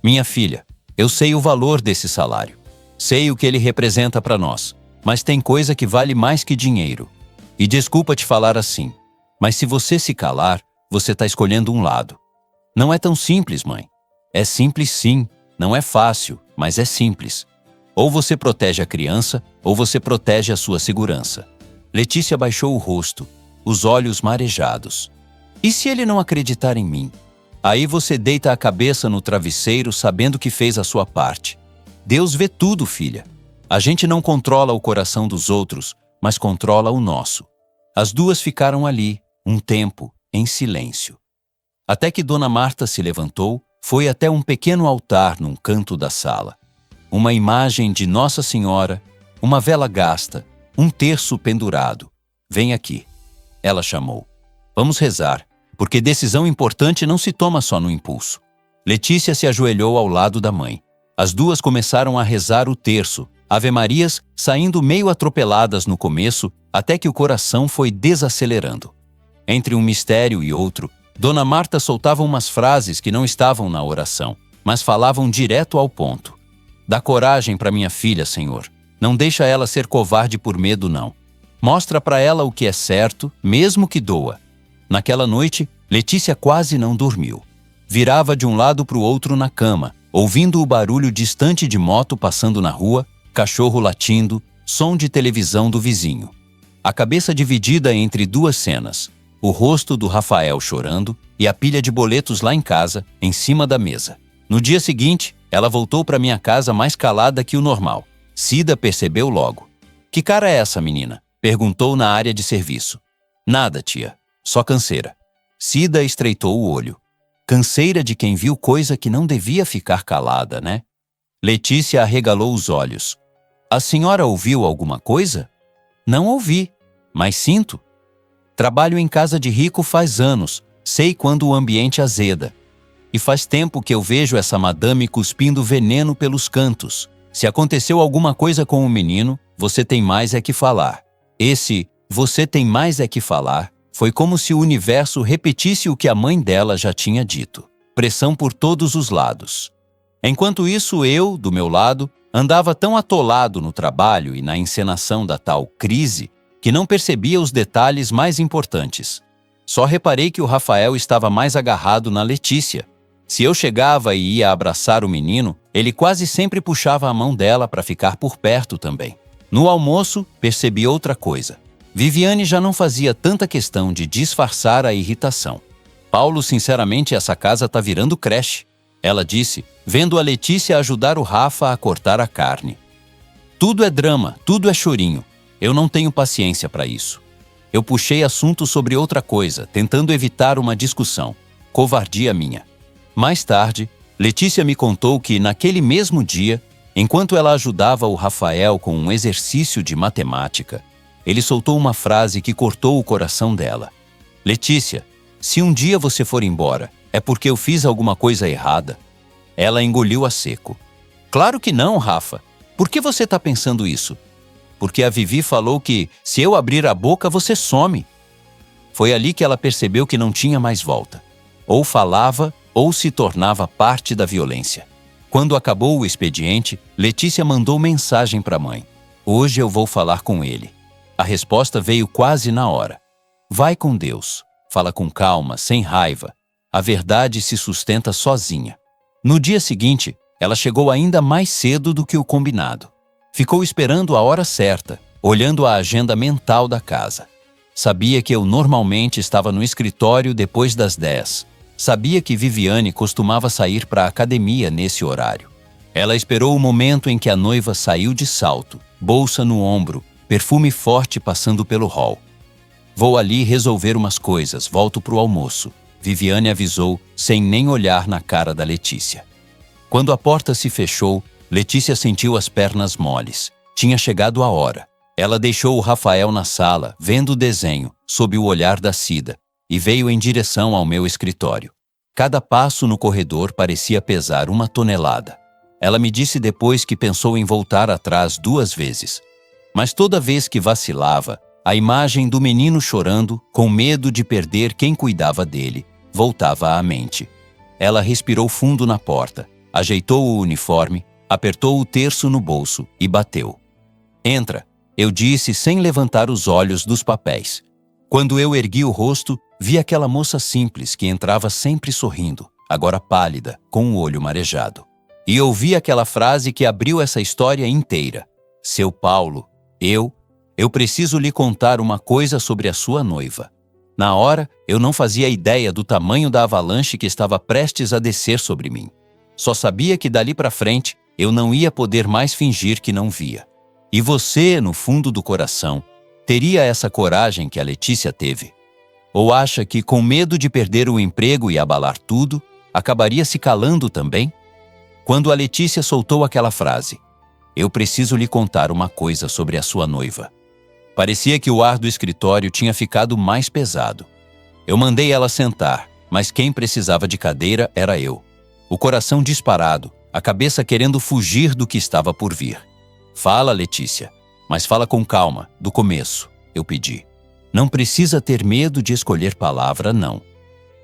Minha filha, eu sei o valor desse salário. Sei o que ele representa para nós, mas tem coisa que vale mais que dinheiro. E desculpa te falar assim, mas se você se calar, você está escolhendo um lado. Não é tão simples, mãe. É simples sim, não é fácil, mas é simples. Ou você protege a criança, ou você protege a sua segurança. Letícia baixou o rosto, os olhos marejados. E se ele não acreditar em mim? Aí você deita a cabeça no travesseiro sabendo que fez a sua parte. Deus vê tudo, filha. A gente não controla o coração dos outros, mas controla o nosso. As duas ficaram ali, um tempo, em silêncio. Até que Dona Marta se levantou, foi até um pequeno altar num canto da sala. Uma imagem de Nossa Senhora, uma vela gasta, um terço pendurado. Vem aqui. Ela chamou. Vamos rezar, porque decisão importante não se toma só no impulso. Letícia se ajoelhou ao lado da mãe. As duas começaram a rezar o terço, ave-marias saindo meio atropeladas no começo, até que o coração foi desacelerando. Entre um mistério e outro, Dona Marta soltava umas frases que não estavam na oração, mas falavam direto ao ponto. Dá coragem para minha filha, Senhor. Não deixa ela ser covarde por medo, não. Mostra para ela o que é certo, mesmo que doa. Naquela noite, Letícia quase não dormiu. Virava de um lado para o outro na cama, ouvindo o barulho distante de moto passando na rua, cachorro latindo, som de televisão do vizinho. A cabeça dividida entre duas cenas, o rosto do Rafael chorando e a pilha de boletos lá em casa, em cima da mesa. No dia seguinte, ela voltou para minha casa mais calada que o normal. Cida percebeu logo. Que cara é essa, menina? Perguntou na área de serviço. Nada, tia. Só canseira. Cida estreitou o olho. Canseira de quem viu coisa que não devia ficar calada, né? Letícia arregalou os olhos. A senhora ouviu alguma coisa? Não ouvi, mas sinto. Trabalho em casa de rico faz anos, sei quando o ambiente azeda. E faz tempo que eu vejo essa madame cuspindo veneno pelos cantos. Se aconteceu alguma coisa com o menino, você tem mais é que falar. Esse "você tem mais é que falar" foi como se o universo repetisse o que a mãe dela já tinha dito. Pressão por todos os lados. Enquanto isso, eu, do meu lado, andava tão atolado no trabalho e na encenação da tal crise que não percebia os detalhes mais importantes. Só reparei que o Rafael estava mais agarrado na Letícia. Se eu chegava e ia abraçar o menino, ele quase sempre puxava a mão dela para ficar por perto também. No almoço, percebi outra coisa. Viviane já não fazia tanta questão de disfarçar a irritação. Paulo, sinceramente, essa casa tá virando creche, ela disse, vendo a Letícia ajudar o Rafa a cortar a carne. Tudo é drama, tudo é chorinho. Eu não tenho paciência para isso. Eu puxei assunto sobre outra coisa, tentando evitar uma discussão. Covardia minha. Mais tarde, Letícia me contou que, naquele mesmo dia, enquanto ela ajudava o Rafael com um exercício de matemática, ele soltou uma frase que cortou o coração dela. Letícia, se um dia você for embora, é porque eu fiz alguma coisa errada? Ela engoliu a seco. Claro que não, Rafa. Por que você está pensando isso? Porque a Vivi falou que, se eu abrir a boca, você some. Foi ali que ela percebeu que não tinha mais volta. Ou falava, ou se tornava parte da violência. Quando acabou o expediente, Letícia mandou mensagem para a mãe. Hoje eu vou falar com ele. A resposta veio quase na hora. Vai com Deus. Fala com calma, sem raiva. A verdade se sustenta sozinha. No dia seguinte, ela chegou ainda mais cedo do que o combinado. Ficou esperando a hora certa, olhando a agenda mental da casa. Sabia que eu normalmente estava no escritório depois das 10. Sabia que Viviane costumava sair para a academia nesse horário. Ela esperou o momento em que a noiva saiu de salto, bolsa no ombro, perfume forte passando pelo hall. Vou ali resolver umas coisas, volto pro almoço. Viviane avisou, sem nem olhar na cara da Letícia. Quando a porta se fechou, Letícia sentiu as pernas moles. Tinha chegado a hora. Ela deixou o Rafael na sala, vendo o desenho, sob o olhar da Cida, e veio em direção ao meu escritório. Cada passo no corredor parecia pesar 1 tonelada. Ela me disse depois que pensou em voltar atrás 2 vezes. Mas toda vez que vacilava, a imagem do menino chorando, com medo de perder quem cuidava dele, voltava à mente. Ela respirou fundo na porta, ajeitou o uniforme, apertou o terço no bolso e bateu. Entra, eu disse sem levantar os olhos dos papéis. Quando eu ergui o rosto, vi aquela moça simples que entrava sempre sorrindo, agora pálida, com o olho marejado. E ouvi aquela frase que abriu essa história inteira. Seu Paulo, eu preciso lhe contar uma coisa sobre a sua noiva. Na hora, eu não fazia ideia do tamanho da avalanche que estava prestes a descer sobre mim. Só sabia que dali para frente, eu não ia poder mais fingir que não via. E você, no fundo do coração, teria essa coragem que a Letícia teve? Ou acha que, com medo de perder o emprego e abalar tudo, acabaria se calando também? Quando a Letícia soltou aquela frase, eu preciso lhe contar uma coisa sobre a sua noiva. Parecia que o ar do escritório tinha ficado mais pesado. Eu mandei ela sentar, mas quem precisava de cadeira era eu. O coração disparado, a cabeça querendo fugir do que estava por vir. Fala, Letícia, mas fala com calma, do começo, eu pedi. Não precisa ter medo de escolher palavra, não.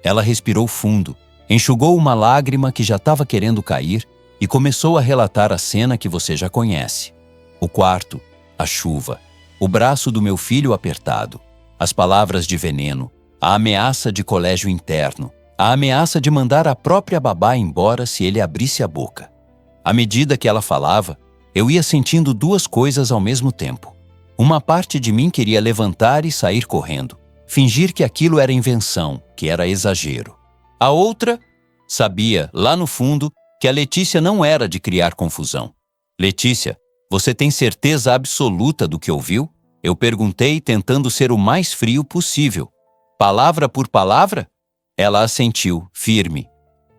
Ela respirou fundo, enxugou uma lágrima que já estava querendo cair e começou a relatar a cena que você já conhece. O quarto, a chuva, o braço do meu filho apertado, as palavras de veneno, a ameaça de colégio interno, a ameaça de mandar a própria babá embora se ele abrisse a boca. À medida que ela falava, eu ia sentindo 2 coisas ao mesmo tempo. Uma parte de mim queria levantar e sair correndo, fingir que aquilo era invenção, que era exagero. A outra, sabia, lá no fundo, que a Letícia não era de criar confusão. Letícia, você tem certeza absoluta do que ouviu? Eu perguntei, tentando ser o mais frio possível. Palavra por palavra? Ela assentiu, firme.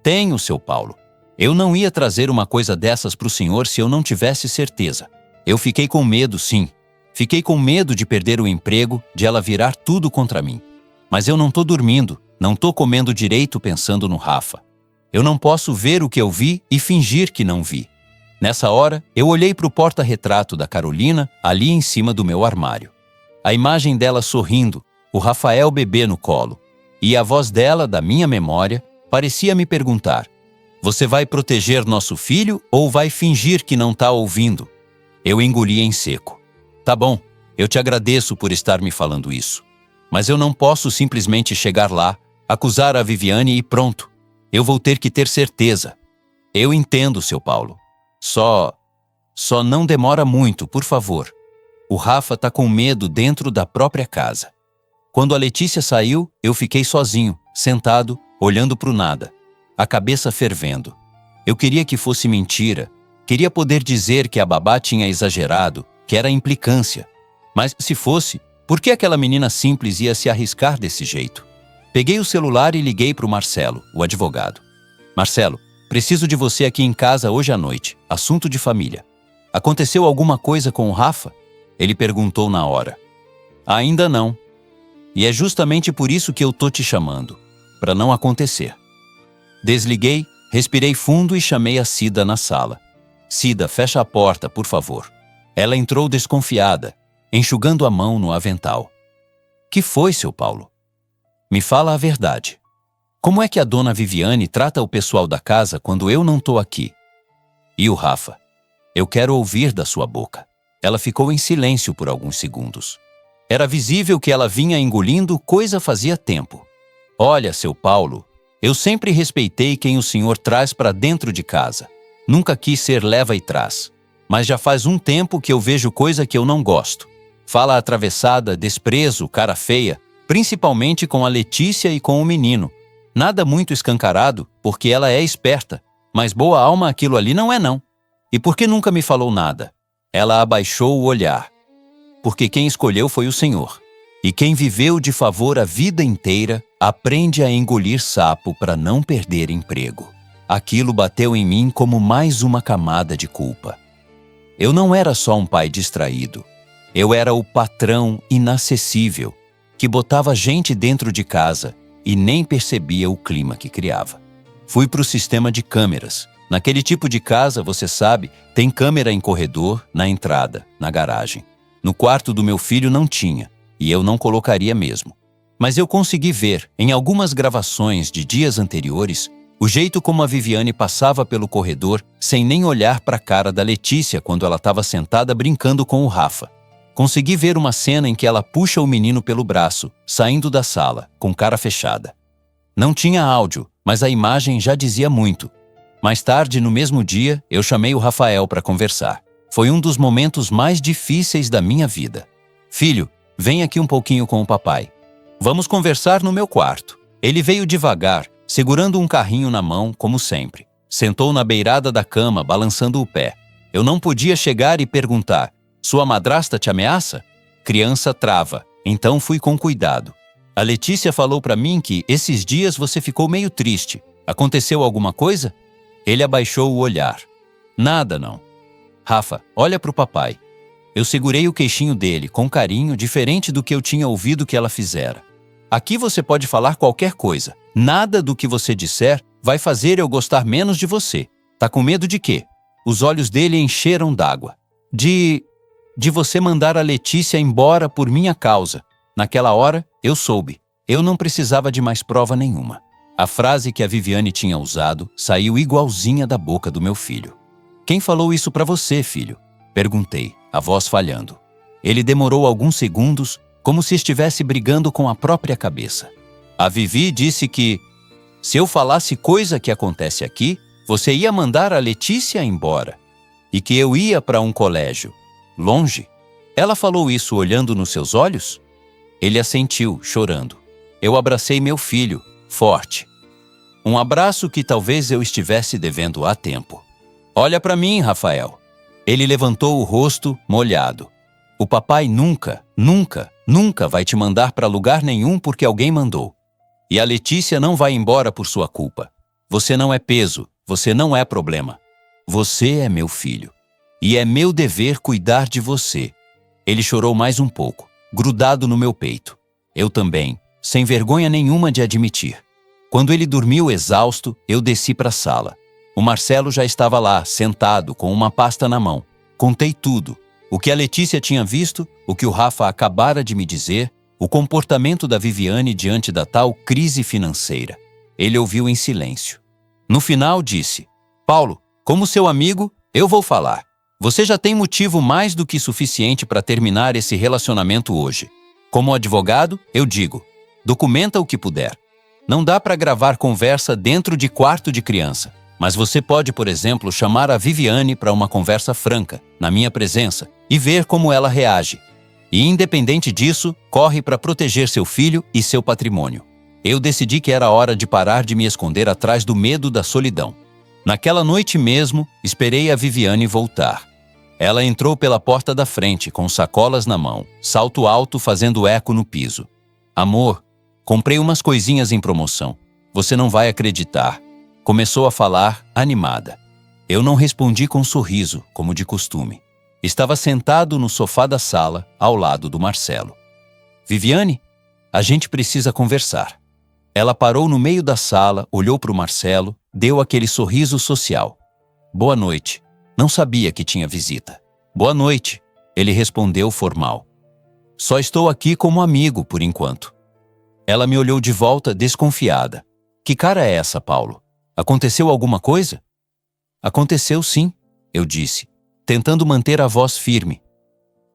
Tenho, seu Paulo. Eu não ia trazer uma coisa dessas para o senhor se eu não tivesse certeza. Eu fiquei com medo, sim. Fiquei com medo de perder o emprego, de ela virar tudo contra mim. Mas eu não tô dormindo, não tô comendo direito pensando no Rafa. Eu não posso ver o que eu vi e fingir que não vi. Nessa hora, eu olhei para o porta-retrato da Carolina ali em cima do meu armário. A imagem dela sorrindo, o Rafael bebê no colo. E a voz dela, da minha memória, parecia me perguntar: você vai proteger nosso filho ou vai fingir que não tá ouvindo? Eu engoli em seco. Tá bom, eu te agradeço por estar me falando isso. Mas eu não posso simplesmente chegar lá, acusar a Viviane e pronto. Eu vou ter que ter certeza. Eu entendo, seu Paulo. Só não demora muito, por favor. O Rafa tá com medo dentro da própria casa. Quando a Letícia saiu, eu fiquei sozinho, sentado, olhando pro nada, a cabeça fervendo. Eu queria que fosse mentira, queria poder dizer que a babá tinha exagerado, que era implicância. Mas se fosse, por que aquela menina simples ia se arriscar desse jeito? Peguei o celular e liguei pro Marcelo, o advogado. Marcelo, preciso de você aqui em casa hoje à noite, assunto de família. Aconteceu alguma coisa com o Rafa? Ele perguntou na hora. Ainda não. E é justamente por isso que eu tô te chamando, para não acontecer. Desliguei, respirei fundo e chamei a Cida na sala. Cida, fecha a porta, por favor. Ela entrou desconfiada, enxugando a mão no avental. Que foi, seu Paulo? Me fala a verdade. Como é que a dona Viviane trata o pessoal da casa quando eu não tô aqui? E o Rafa? Eu quero ouvir da sua boca. Ela ficou em silêncio por alguns segundos. Era visível que ela vinha engolindo coisa fazia tempo. Olha, seu Paulo, eu sempre respeitei quem o senhor traz para dentro de casa. Nunca quis ser leva e traz. Mas já faz um tempo que eu vejo coisa que eu não gosto. Fala atravessada, desprezo, cara feia, principalmente com a Letícia e com o menino. Nada muito escancarado, porque ela é esperta, mas boa alma aquilo ali não é não. E por que nunca me falou nada? Ela abaixou o olhar. Porque quem escolheu foi o Senhor. E quem viveu de favor a vida inteira, aprende a engolir sapo para não perder emprego. Aquilo bateu em mim como mais uma camada de culpa. Eu não era só um pai distraído. Eu era o patrão inacessível, que botava gente dentro de casa e nem percebia o clima que criava. Fui para o sistema de câmeras. Naquele tipo de casa, você sabe, tem câmera em corredor, na entrada, na garagem. No quarto do meu filho não tinha, e eu não colocaria mesmo. Mas eu consegui ver, em algumas gravações de dias anteriores, o jeito como a Viviane passava pelo corredor sem nem olhar para a cara da Letícia quando ela estava sentada brincando com o Rafa. Consegui ver uma cena em que ela puxa o menino pelo braço, saindo da sala, com cara fechada. Não tinha áudio, mas a imagem já dizia muito. Mais tarde, no mesmo dia, eu chamei o Rafael para conversar. Foi um dos momentos mais difíceis da minha vida. Filho, vem aqui um pouquinho com o papai. Vamos conversar no meu quarto. Ele veio devagar, segurando um carrinho na mão, como sempre. Sentou na beirada da cama, balançando o pé. Eu não podia chegar e perguntar: sua madrasta te ameaça? Criança trava, então fui com cuidado. A Letícia falou para mim que esses dias você ficou meio triste. Aconteceu alguma coisa? Ele abaixou o olhar. Nada, não. Rafa, olha pro papai. Eu segurei o queixinho dele, com carinho, diferente do que eu tinha ouvido que ela fizera. Aqui você pode falar qualquer coisa. Nada do que você disser vai fazer eu gostar menos de você. Tá com medo de quê? Os olhos dele encheram d'água. De você mandar a Letícia embora por minha causa. Naquela hora, eu soube. Eu não precisava de mais prova nenhuma. A frase que a Viviane tinha usado saiu igualzinha da boca do meu filho. Quem falou isso pra você, filho? Perguntei, a voz falhando. Ele demorou alguns segundos, como se estivesse brigando com a própria cabeça. A Vivi disse que, se eu falasse coisa que acontece aqui, você ia mandar a Letícia embora. E que eu ia para um colégio. Longe. Ela falou isso olhando nos seus olhos? Ele assentiu, chorando. Eu abracei meu filho, forte. Um abraço que talvez eu estivesse devendo há tempo. Olha para mim, Rafael. Ele levantou o rosto, molhado. O papai nunca vai te mandar para lugar nenhum porque alguém mandou. E a Letícia não vai embora por sua culpa. Você não é peso, você não é problema. Você é meu filho. E é meu dever cuidar de você. Ele chorou mais um pouco, grudado no meu peito. Eu também, sem vergonha nenhuma de admitir. Quando ele dormiu exausto, eu desci para a sala. O Marcelo já estava lá, sentado, com uma pasta na mão. Contei tudo. O que a Letícia tinha visto, o que o Rafa acabara de me dizer, o comportamento da Viviane diante da tal crise financeira. Ele ouviu em silêncio. No final disse: Paulo, como seu amigo, eu vou falar. Você já tem motivo mais do que suficiente para terminar esse relacionamento hoje. Como advogado, eu digo: documenta o que puder. Não dá para gravar conversa dentro de quarto de criança, mas você pode, por exemplo, chamar a Viviane para uma conversa franca, na minha presença, e ver como ela reage. E, independente disso, corre para proteger seu filho e seu patrimônio. Eu decidi que era hora de parar de me esconder atrás do medo da solidão. Naquela noite mesmo, esperei a Viviane voltar. Ela entrou pela porta da frente, com sacolas na mão, salto alto fazendo eco no piso. Amor, comprei umas coisinhas em promoção. Você não vai acreditar. Começou a falar, animada. Eu não respondi com sorriso, como de costume. Estava sentado no sofá da sala, ao lado do Marcelo. Viviane, a gente precisa conversar. Ela parou no meio da sala, olhou para o Marcelo, deu aquele sorriso social. Boa noite. Não sabia que tinha visita. Boa noite, ele respondeu formal. Só estou aqui como amigo, por enquanto. Ela me olhou de volta, desconfiada. Que cara é essa, Paulo? Aconteceu alguma coisa? Aconteceu sim, eu disse, tentando manter a voz firme.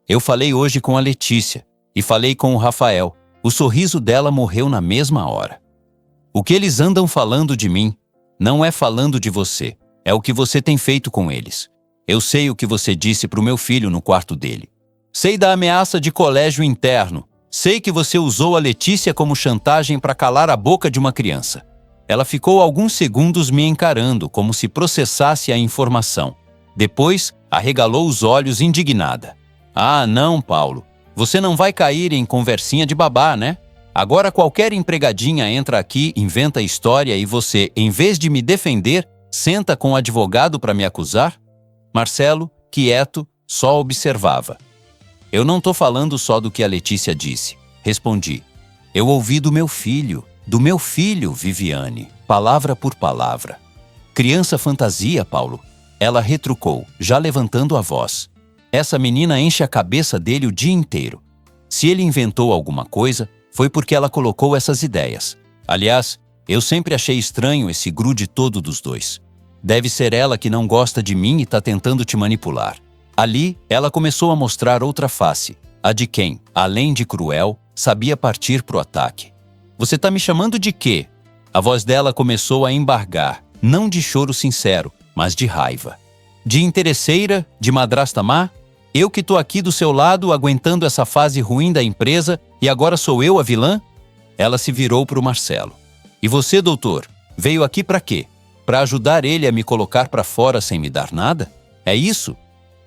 Eu falei hoje com a Letícia e falei com o Rafael. O sorriso dela morreu na mesma hora. O que eles andam falando de mim não é falando de você, é o que você tem feito com eles. Eu sei o que você disse para o meu filho no quarto dele. Sei da ameaça de colégio interno. Sei que você usou a Letícia como chantagem para calar a boca de uma criança. Ela ficou alguns segundos me encarando, como se processasse a informação. Depois, arregalou os olhos indignada. Ah, não, Paulo. Você não vai cair em conversinha de babá, né? Agora qualquer empregadinha entra aqui, inventa história e você, em vez de me defender, senta com o advogado para me acusar? Marcelo, quieto, só observava. Eu não tô falando só do que a Letícia disse. Respondi. Eu ouvi do meu filho, Viviane, palavra por palavra. Criança fantasia, Paulo. Ela retrucou, já levantando a voz. Essa menina enche a cabeça dele o dia inteiro. Se ele inventou alguma coisa, foi porque ela colocou essas ideias. Aliás, eu sempre achei estranho esse grude todo dos dois. Deve ser ela que não gosta de mim e está tentando te manipular. Ali, ela começou a mostrar outra face, a de quem, além de cruel, sabia partir pro ataque. Você tá me chamando de quê? A voz dela começou a embargar, não de choro sincero, mas de raiva. De interesseira, de madrasta má? Eu que tô aqui do seu lado, aguentando essa fase ruim da empresa, e agora sou eu a vilã? Ela se virou pro Marcelo. E você, doutor, veio aqui para quê? Para ajudar ele a me colocar para fora sem me dar nada? É isso?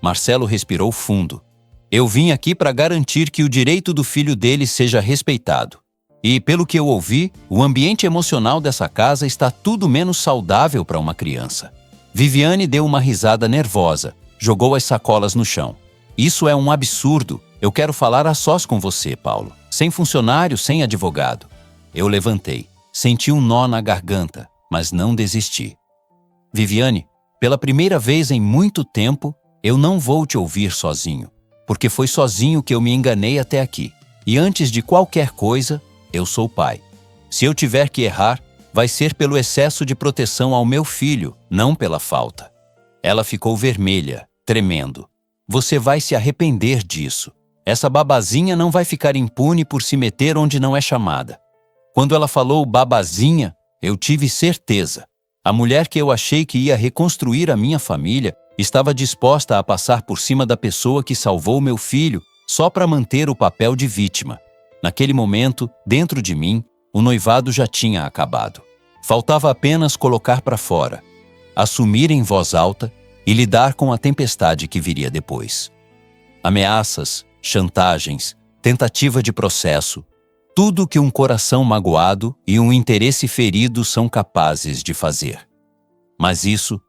Marcelo respirou fundo. Eu vim aqui para garantir que o direito do filho dele seja respeitado. E, pelo que eu ouvi, o ambiente emocional dessa casa está tudo menos saudável para uma criança. Viviane deu uma risada nervosa, jogou as sacolas no chão. Isso é um absurdo. Eu quero falar a sós com você, Paulo. Sem funcionário, sem advogado. Eu levantei. Senti um nó na garganta, mas não desisti. Viviane, pela primeira vez em muito tempo, eu não vou te ouvir sozinho, porque foi sozinho que eu me enganei até aqui. E antes de qualquer coisa, eu sou pai. Se eu tiver que errar, vai ser pelo excesso de proteção ao meu filho, não pela falta. Ela ficou vermelha, tremendo. Você vai se arrepender disso. Essa babazinha não vai ficar impune por se meter onde não é chamada. Quando ela falou babazinha, eu tive certeza. A mulher que eu achei que ia reconstruir a minha família estava disposta a passar por cima da pessoa que salvou meu filho só para manter o papel de vítima. Naquele momento, dentro de mim, o noivado já tinha acabado. Faltava apenas colocar para fora, assumir em voz alta e lidar com a tempestade que viria depois. Ameaças, chantagens, tentativa de processo. tudo que um coração magoado e um interesse ferido são capazes de fazer. Mas isso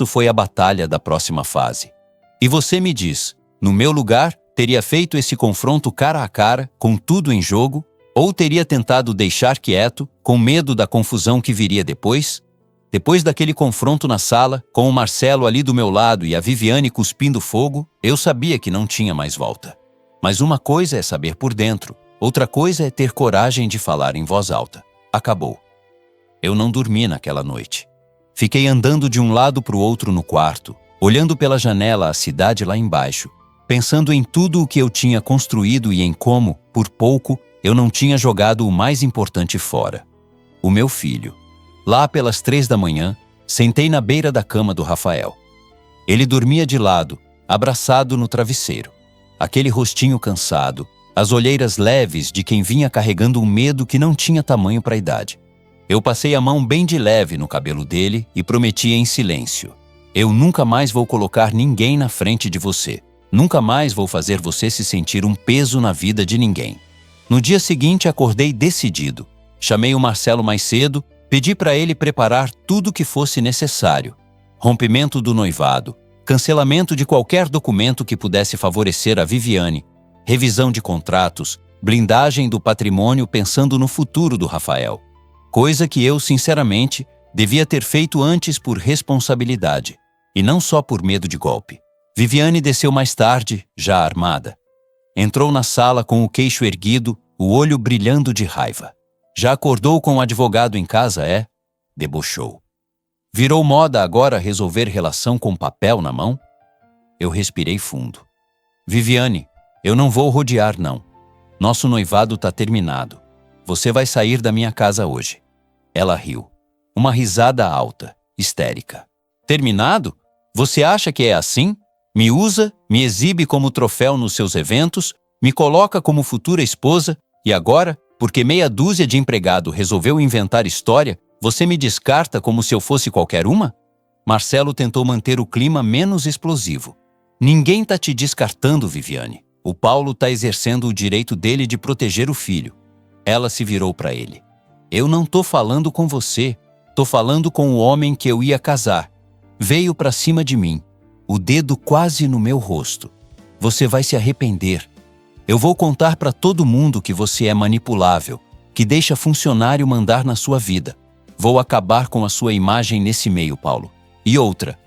foi a batalha da próxima fase. E você me diz, no meu lugar, teria feito esse confronto cara a cara, com tudo em jogo, ou teria tentado deixar quieto, com medo da confusão que viria depois? Depois daquele confronto na sala, com o Marcelo ali do meu lado e a Viviane cuspindo fogo, eu sabia que não tinha mais volta. Mas uma coisa é saber por dentro, outra coisa é ter coragem de falar em voz alta. Acabou. Eu não dormi naquela noite. Fiquei andando de um lado para o outro no quarto, olhando pela janela a cidade lá embaixo, pensando em tudo o que eu tinha construído e em como, por pouco, eu não tinha jogado o mais importante fora. O meu filho. Lá pelas 3 da manhã, sentei na beira da cama do Rafael. Ele dormia de lado, abraçado no travesseiro. Aquele rostinho cansado, as olheiras leves de quem vinha carregando um medo que não tinha tamanho para a idade. Eu passei a mão bem de leve no cabelo dele e prometi em silêncio: eu nunca mais vou colocar ninguém na frente de você. Nunca mais vou fazer você se sentir um peso na vida de ninguém. No dia seguinte acordei decidido. Chamei o Marcelo mais cedo, pedi para ele preparar tudo o que fosse necessário. Rompimento do noivado, cancelamento de qualquer documento que pudesse favorecer a Viviane, revisão de contratos, blindagem do patrimônio pensando no futuro do Rafael. Coisa que eu, sinceramente, devia ter feito antes por responsabilidade, e não só por medo de golpe. Viviane desceu mais tarde, já armada. Entrou na sala com o queixo erguido, o olho brilhando de raiva. Já acordou com o advogado em casa, é? Debochou. Virou moda agora resolver relação com papel na mão? Eu respirei fundo. Viviane, eu não vou rodear, não. Nosso noivado tá terminado. Você vai sair da minha casa hoje. Ela riu. Uma risada alta, histérica. Terminado? Você acha que é assim? Me usa, me exibe como troféu nos seus eventos, me coloca como futura esposa e agora, porque meia dúzia de empregado resolveu inventar história, você me descarta como se eu fosse qualquer uma? Marcelo tentou manter o clima menos explosivo. Ninguém tá te descartando, Viviane. O Paulo tá exercendo o direito dele de proteger o filho. Ela se virou para ele. Eu não tô falando com você, tô falando com o homem que eu ia casar. Veio para cima de mim, o dedo quase no meu rosto. Você vai se arrepender. Eu vou contar para todo mundo que você é manipulável, que deixa funcionário mandar na sua vida. Vou acabar com a sua imagem nesse meio, Paulo. E outra,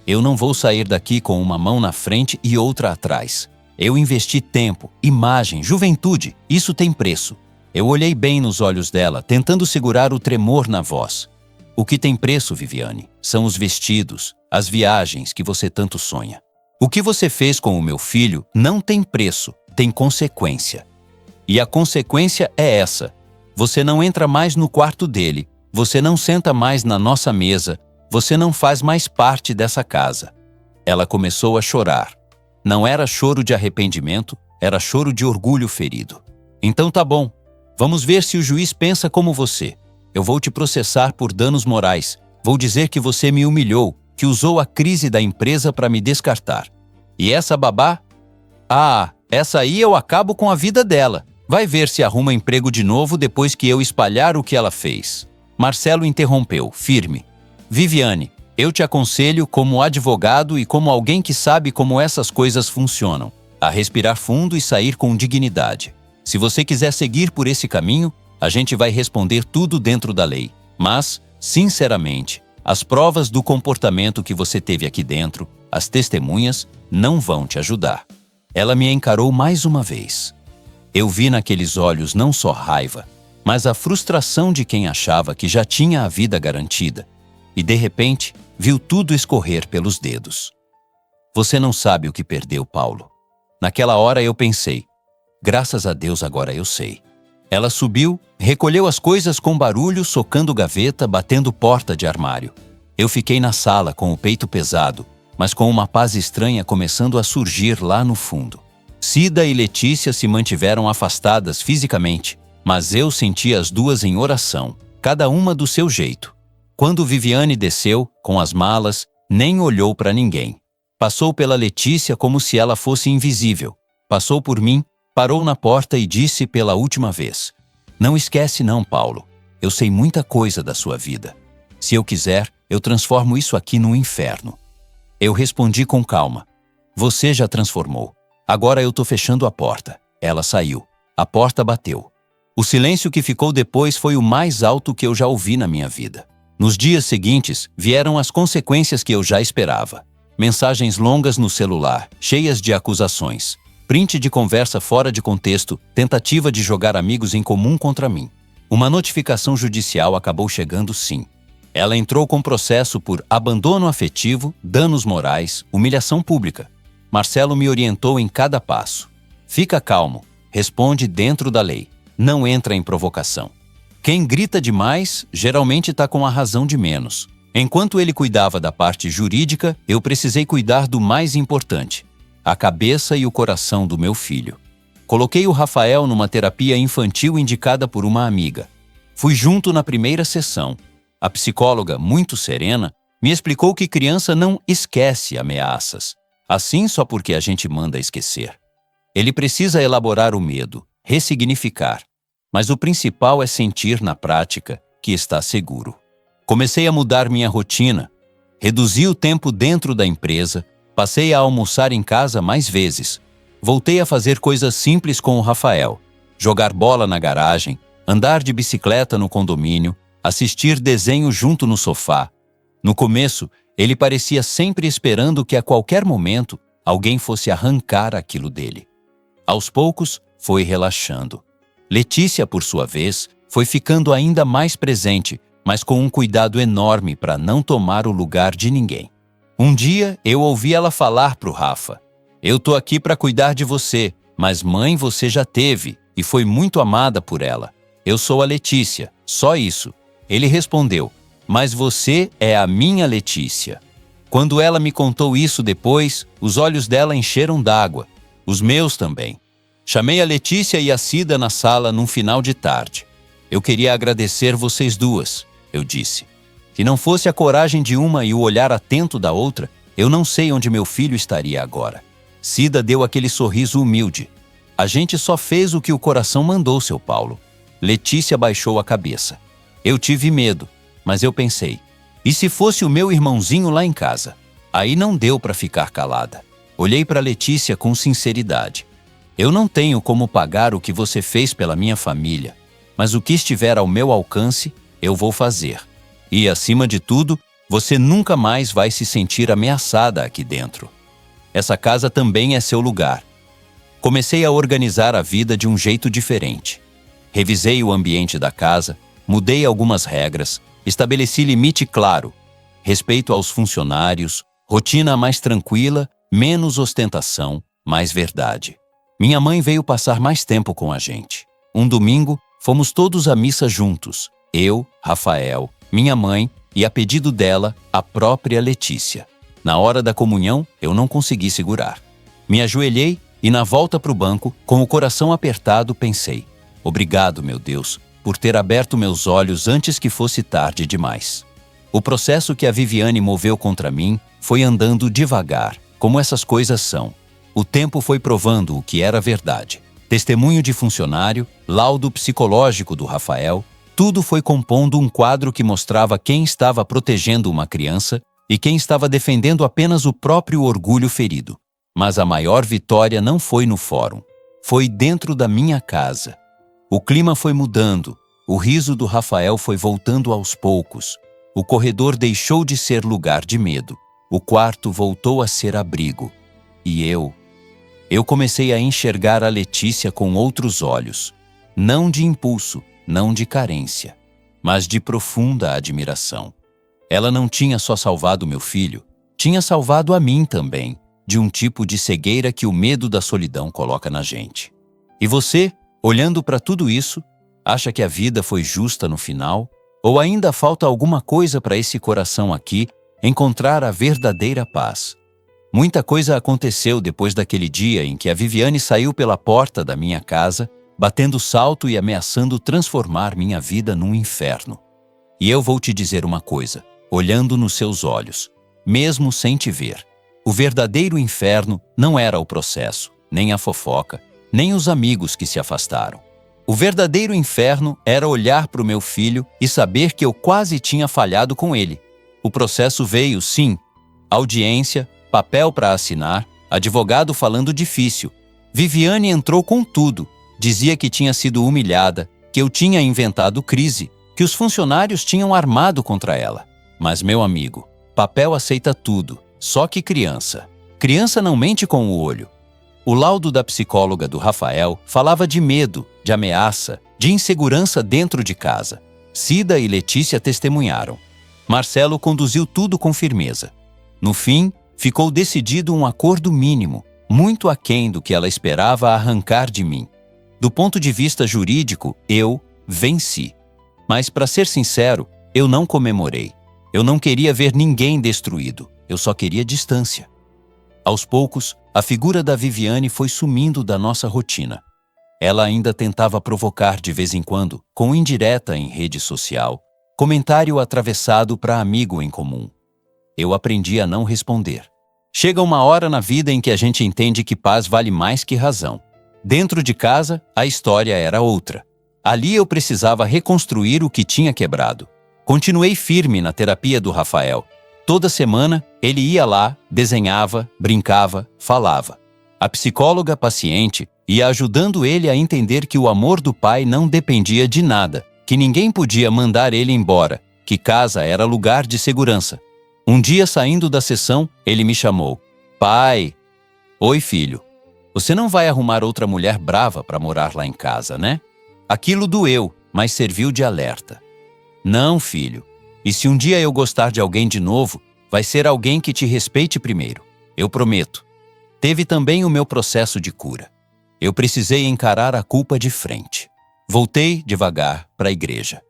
eu não vou sair daqui com uma mão na frente e outra atrás. Eu investi tempo, imagem, juventude, isso tem preço. Eu olhei bem nos olhos dela, tentando segurar o tremor na voz. O que tem preço, Viviane, são os vestidos, as viagens que você tanto sonha. O que você fez com o meu filho não tem preço, tem consequência. E a consequência é essa. Você não entra mais no quarto dele, você não senta mais na nossa mesa, você não faz mais parte dessa casa. Ela começou a chorar. Não era choro de arrependimento, era choro de orgulho ferido. Então tá bom, vamos ver se o juiz pensa como você. Eu vou te processar por danos morais. Vou dizer que você me humilhou, que usou a crise da empresa para me descartar. E essa babá? Ah, essa aí eu acabo com a vida dela. Vai ver se arruma emprego de novo depois que eu espalhar o que ela fez. Marcelo interrompeu, firme. Viviane, eu te aconselho como advogado e como alguém que sabe como essas coisas funcionam, a respirar fundo e sair com dignidade. Se você quiser seguir por esse caminho, a gente vai responder tudo dentro da lei. Mas, sinceramente, as provas do comportamento que você teve aqui dentro, as testemunhas, não vão te ajudar. Ela me encarou mais uma vez. Eu vi naqueles olhos não só raiva, mas a frustração de quem achava que já tinha a vida garantida e, de repente, viu tudo escorrer pelos dedos. Você não sabe o que perdeu, Paulo. Naquela hora eu pensei, graças a Deus agora eu sei. Ela subiu, recolheu as coisas com barulho, socando gaveta, batendo porta de armário. Eu fiquei na sala com o peito pesado, mas com uma paz estranha começando a surgir lá no fundo. Cida e Letícia se mantiveram afastadas fisicamente, mas eu senti as duas em oração, cada uma do seu jeito. Quando Viviane desceu, com as malas, nem olhou para ninguém. Passou pela Letícia como se ela fosse invisível. Passou por mim, Parou na porta e disse pela última vez: "Não esquece não, Paulo. Eu sei muita coisa da sua vida. Se eu quiser, eu transformo isso aqui num inferno." Eu respondi com calma: "Você já transformou. Agora eu tô fechando a porta." Ela saiu. A porta bateu. O silêncio que ficou depois foi o mais alto que eu já ouvi na minha vida. Nos dias seguintes, vieram as consequências que eu já esperava. Mensagens longas no celular, cheias de acusações. Print de conversa fora de contexto, tentativa de jogar amigos em comum contra mim. Uma notificação judicial acabou chegando, sim. Ela entrou com processo por abandono afetivo, danos morais, humilhação pública. Marcelo me orientou em cada passo. Fica calmo, responde dentro da lei. Não entra em provocação. Quem grita demais, geralmente está com a razão de menos. Enquanto ele cuidava da parte jurídica, eu precisei cuidar do mais importante: a cabeça e o coração do meu filho. Coloquei o Rafael numa terapia infantil indicada por uma amiga. Fui junto na primeira sessão. A psicóloga, muito serena, me explicou que criança não esquece ameaças, assim só porque a gente manda esquecer. Ele precisa elaborar o medo, ressignificar. Mas o principal é sentir na prática que está seguro. Comecei a mudar minha rotina. Reduzi o tempo dentro da empresa, passei a almoçar em casa mais vezes. Voltei a fazer coisas simples com o Rafael: jogar bola na garagem, andar de bicicleta no condomínio, assistir desenho junto no sofá. No começo, ele parecia sempre esperando que a qualquer momento alguém fosse arrancar aquilo dele. Aos poucos, foi relaxando. Letícia, por sua vez, foi ficando ainda mais presente, mas com um cuidado enorme para não tomar o lugar de ninguém. Um dia, eu ouvi ela falar pro Rafa: "Eu tô aqui para cuidar de você, mas mãe você já teve e foi muito amada por ela. Eu sou a Letícia, só isso." Ele respondeu: "Mas você é a minha Letícia." Quando ela me contou isso depois, os olhos dela encheram d'água. Os meus também. Chamei a Letícia e a Cida na sala num final de tarde. "Eu queria agradecer vocês duas", eu disse. "Se não fosse a coragem de uma e o olhar atento da outra, eu não sei onde meu filho estaria agora." Cida deu aquele sorriso humilde. "A gente só fez o que o coração mandou, seu Paulo." Letícia baixou a cabeça. Eu tive medo, mas eu pensei: e se fosse o meu irmãozinho lá em casa? Aí não deu para ficar calada. Olhei para Letícia com sinceridade. "Eu não tenho como pagar o que você fez pela minha família, mas o que estiver ao meu alcance, eu vou fazer. E, acima de tudo, você nunca mais vai se sentir ameaçada aqui dentro. Essa casa também é seu lugar." Comecei a organizar a vida de um jeito diferente. Revisei o ambiente da casa, mudei algumas regras, estabeleci limite claro, respeito aos funcionários, rotina mais tranquila, menos ostentação, mais verdade. Minha mãe veio passar mais tempo com a gente. Um domingo, fomos todos à missa juntos. Eu, Rafael, minha mãe e, a pedido dela, a própria Letícia. Na hora da comunhão, eu não consegui segurar. Me ajoelhei e, na volta para o banco, com o coração apertado, pensei: obrigado, meu Deus, por ter aberto meus olhos antes que fosse tarde demais. O processo que a Viviane moveu contra mim foi andando devagar, como essas coisas são. O tempo foi provando o que era verdade. Testemunho de funcionário, laudo psicológico do Rafael, tudo foi compondo um quadro que mostrava quem estava protegendo uma criança e quem estava defendendo apenas o próprio orgulho ferido. Mas a maior vitória não foi no fórum. Foi dentro da minha casa. O clima foi mudando, o riso do Rafael foi voltando aos poucos. O corredor deixou de ser lugar de medo. O quarto voltou a ser abrigo. E eu comecei a enxergar a Letícia com outros olhos. Não de impulso, não de carência, mas de profunda admiração. Ela não tinha só salvado meu filho, tinha salvado a mim também, de um tipo de cegueira que o medo da solidão coloca na gente. E você, olhando para tudo isso, acha que a vida foi justa no final? Ou ainda falta alguma coisa para esse coração aqui encontrar a verdadeira paz? Muita coisa aconteceu depois daquele dia em que a Viviane saiu pela porta da minha casa, batendo salto e ameaçando transformar minha vida num inferno. E eu vou te dizer uma coisa, olhando nos seus olhos, mesmo sem te ver. O verdadeiro inferno não era o processo, nem a fofoca, nem os amigos que se afastaram. O verdadeiro inferno era olhar para o meu filho e saber que eu quase tinha falhado com ele. O processo veio, sim. Audiência, papel para assinar, advogado falando difícil. Viviane entrou com tudo. Dizia que tinha sido humilhada, que eu tinha inventado crise, que os funcionários tinham armado contra ela. Mas, meu amigo, papel aceita tudo, só que criança. Criança não mente com o olho. O laudo da psicóloga do Rafael falava de medo, de ameaça, de insegurança dentro de casa. Cida e Letícia testemunharam. Marcelo conduziu tudo com firmeza. No fim, ficou decidido um acordo mínimo, muito aquém do que ela esperava arrancar de mim. Do ponto de vista jurídico, eu venci. Mas, para ser sincero, eu não comemorei. Eu não queria ver ninguém destruído. Eu só queria distância. Aos poucos, a figura da Viviane foi sumindo da nossa rotina. Ela ainda tentava provocar de vez em quando, com indireta em rede social, comentário atravessado para amigo em comum. Eu aprendi a não responder. Chega uma hora na vida em que a gente entende que paz vale mais que razão. Dentro de casa, a história era outra. Ali eu precisava reconstruir o que tinha quebrado. Continuei firme na terapia do Rafael. Toda semana, ele ia lá, desenhava, brincava, falava. A psicóloga paciente ia ajudando ele a entender que o amor do pai não dependia de nada, que ninguém podia mandar ele embora, que casa era lugar de segurança. Um dia, saindo da sessão, ele me chamou. Pai! Oi, filho. Você não vai arrumar outra mulher brava para morar lá em casa, né? Aquilo doeu, mas serviu de alerta. Não, filho. E se um dia eu gostar de alguém de novo, vai ser alguém que te respeite primeiro. Eu prometo. Teve também o meu processo de cura. Eu precisei encarar a culpa de frente. Voltei, devagar, para a igreja.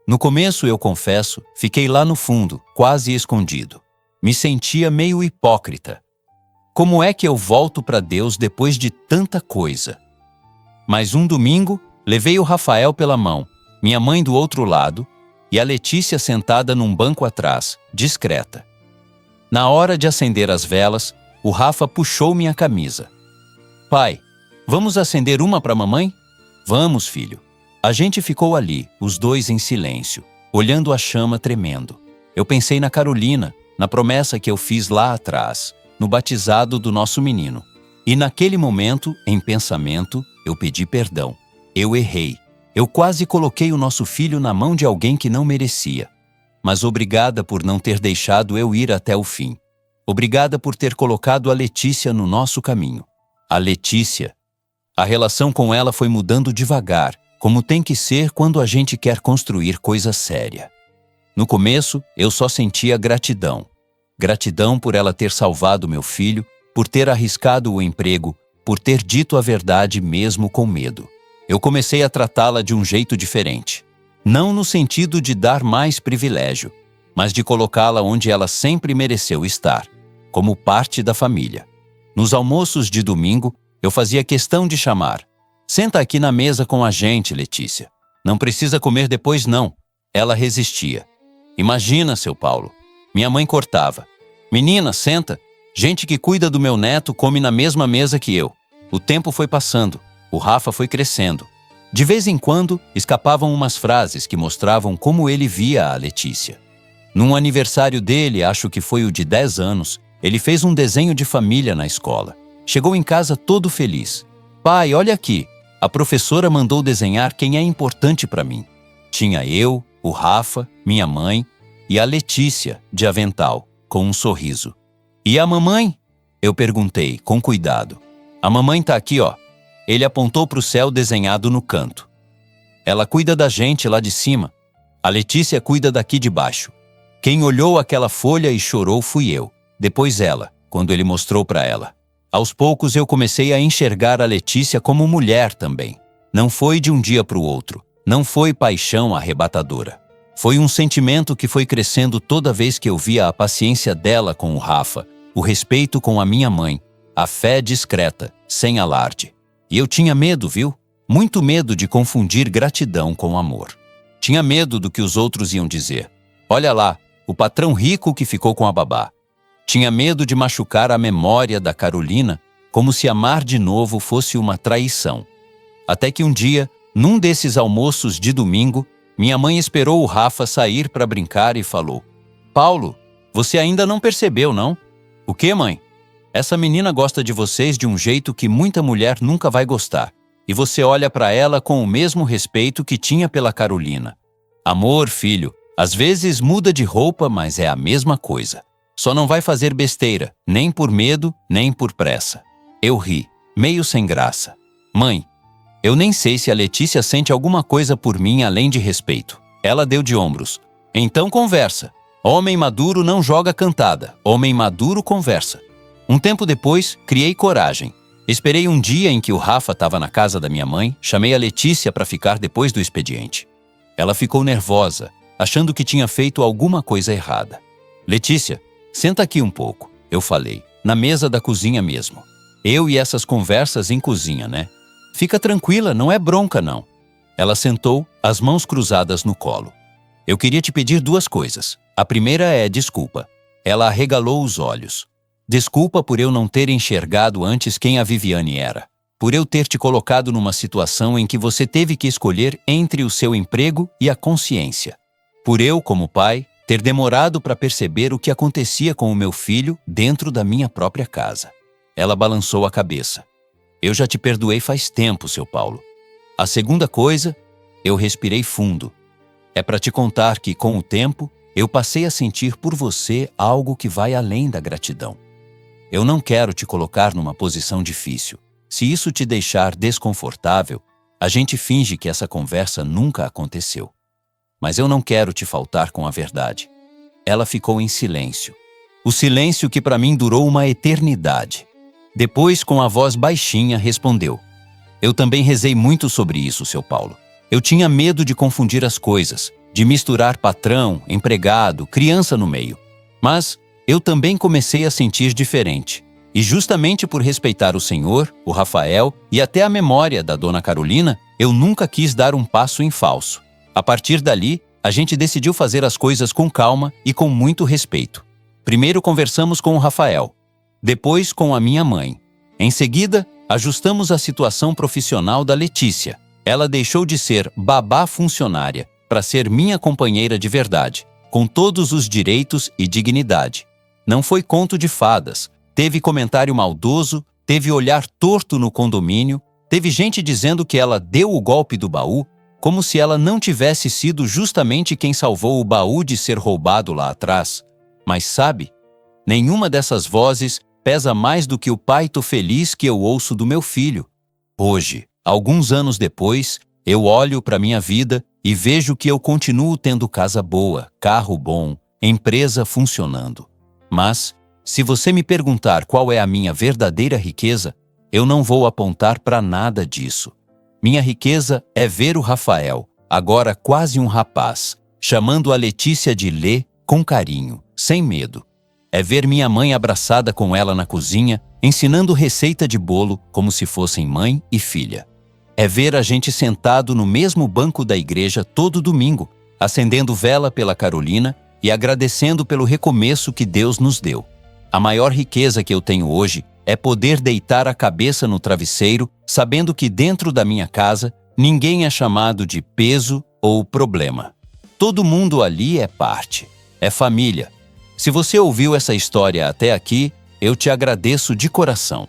No começo, eu confesso, fiquei lá no fundo, quase escondido. Me sentia meio hipócrita. Como é que eu volto para Deus depois de tanta coisa? Mas um domingo, levei o Rafael pela mão, minha mãe do outro lado, e a Letícia sentada num banco atrás, discreta. Na hora de acender as velas, o Rafa puxou minha camisa. Pai, vamos acender uma para a mamãe? Vamos, filho. A gente ficou ali, os dois em silêncio, olhando a chama tremendo. Eu pensei na Carolina, na promessa que eu fiz lá atrás, no batizado do nosso menino. E naquele momento, em pensamento, eu pedi perdão. Eu errei. Eu quase coloquei o nosso filho na mão de alguém que não merecia. Mas obrigada por não ter deixado eu ir até o fim. Obrigada por ter colocado a Letícia no nosso caminho. A Letícia. A relação com ela foi mudando devagar, como tem que ser quando a gente quer construir coisa séria. No começo, eu só sentia gratidão. Gratidão por ela ter salvado meu filho, por ter arriscado o emprego, por ter dito a verdade mesmo com medo. Eu comecei a tratá-la de um jeito diferente. Não no sentido de dar mais privilégio, mas de colocá-la onde ela sempre mereceu estar, como parte da família. Nos almoços de domingo, eu fazia questão de chamar. Senta aqui na mesa com a gente, Letícia. Não precisa comer depois, não. Ela resistia. Imagina, seu Paulo. Minha mãe cortava. Menina, senta. Gente que cuida do meu neto come na mesma mesa que eu. O tempo foi passando. O Rafa foi crescendo. De vez em quando, escapavam umas frases que mostravam como ele via a Letícia. Num aniversário dele, acho que foi o de 10 anos, ele fez um desenho de família na escola. Chegou em casa todo feliz. Pai, olha aqui. A professora mandou desenhar quem é importante para mim. Tinha eu, o Rafa, minha mãe e a Letícia, de avental, com um sorriso. E a mamãe? Eu perguntei, com cuidado. A mamãe tá aqui, ó. Ele apontou para o céu desenhado no canto. Ela cuida da gente lá de cima. A Letícia cuida daqui de baixo. Quem olhou aquela folha e chorou fui eu. Depois ela, quando ele mostrou para ela. Aos poucos eu comecei a enxergar a Letícia como mulher também. Não foi de um dia para o outro. Não foi paixão arrebatadora. Foi um sentimento que foi crescendo toda vez que eu via a paciência dela com o Rafa, o respeito com a minha mãe, a fé discreta, sem alarde. E eu tinha medo, viu? Muito medo de confundir gratidão com amor. Tinha medo do que os outros iam dizer. Olha lá, o patrão rico que ficou com a babá. Tinha medo de machucar a memória da Carolina, como se amar de novo fosse uma traição. Até que um dia, num desses almoços de domingo, minha mãe esperou o Rafa sair para brincar e falou: Paulo, você ainda não percebeu, não? O quê, mãe? Essa menina gosta de vocês de um jeito que muita mulher nunca vai gostar. E você olha para ela com o mesmo respeito que tinha pela Carolina. Amor, filho, às vezes muda de roupa, mas é a mesma coisa. Só não vai fazer besteira, nem por medo, nem por pressa. Eu ri, meio sem graça. Mãe, eu nem sei se a Letícia sente alguma coisa por mim além de respeito. Ela deu de ombros. Então conversa. Homem maduro não joga cantada. Homem maduro conversa. Um tempo depois, criei coragem. Esperei um dia em que o Rafa estava na casa da minha mãe, chamei a Letícia para ficar depois do expediente. Ela ficou nervosa, achando que tinha feito alguma coisa errada. Letícia, senta aqui um pouco, eu falei, na mesa da cozinha mesmo. Eu e essas conversas em cozinha, né? Fica tranquila, não é bronca não. Ela sentou, as mãos cruzadas no colo. Eu queria te pedir duas coisas. A primeira é desculpa. Ela arregalou os olhos. Desculpa por eu não ter enxergado antes quem a Viviane era. Por eu ter te colocado numa situação em que você teve que escolher entre o seu emprego e a consciência. Por eu, como pai, ter demorado para perceber o que acontecia com o meu filho dentro da minha própria casa. Ela balançou a cabeça. Eu já te perdoei faz tempo, seu Paulo. A segunda coisa, eu respirei fundo. É para te contar que, com o tempo, eu passei a sentir por você algo que vai além da gratidão. Eu não quero te colocar numa posição difícil. Se isso te deixar desconfortável, a gente finge que essa conversa nunca aconteceu. Mas eu não quero te faltar com a verdade. Ela ficou em silêncio. O silêncio que para mim durou uma eternidade. Depois, com a voz baixinha, respondeu: Eu também rezei muito sobre isso, seu Paulo. Eu tinha medo de confundir as coisas, de misturar patrão, empregado, criança no meio. Mas eu também comecei a sentir diferente. E justamente por respeitar o Senhor, o Rafael e até a memória da dona Carolina, eu nunca quis dar um passo em falso. A partir dali, a gente decidiu fazer as coisas com calma e com muito respeito. Primeiro conversamos com o Rafael, depois com a minha mãe. Em seguida, ajustamos a situação profissional da Letícia. Ela deixou de ser babá funcionária para ser minha companheira de verdade, com todos os direitos e dignidade. Não foi conto de fadas, teve comentário maldoso, teve olhar torto no condomínio, teve gente dizendo que ela deu o golpe do baú, como se ela não tivesse sido justamente quem salvou o baú de ser roubado lá atrás. Mas sabe, nenhuma dessas vozes pesa mais do que o paito feliz que eu ouço do meu filho. Hoje, alguns anos depois, eu olho para minha vida e vejo que eu continuo tendo casa boa, carro bom, empresa funcionando. Mas, se você me perguntar qual é a minha verdadeira riqueza, eu não vou apontar para nada disso. Minha riqueza é ver o Rafael, agora quase um rapaz, chamando a Letícia de Lê com carinho, sem medo. É ver minha mãe abraçada com ela na cozinha, ensinando receita de bolo como se fossem mãe e filha. É ver a gente sentado no mesmo banco da igreja todo domingo, acendendo vela pela Carolina e agradecendo pelo recomeço que Deus nos deu. A maior riqueza que eu tenho hoje é poder deitar a cabeça no travesseiro, sabendo que dentro da minha casa ninguém é chamado de peso ou problema. Todo mundo ali é parte, é família. Se você ouviu essa história até aqui, eu te agradeço de coração.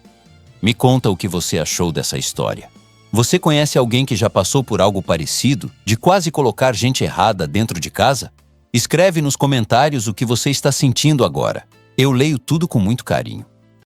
Me conta o que você achou dessa história. Você conhece alguém que já passou por algo parecido, de quase colocar gente errada dentro de casa? Escreve nos comentários o que você está sentindo agora. Eu leio tudo com muito carinho.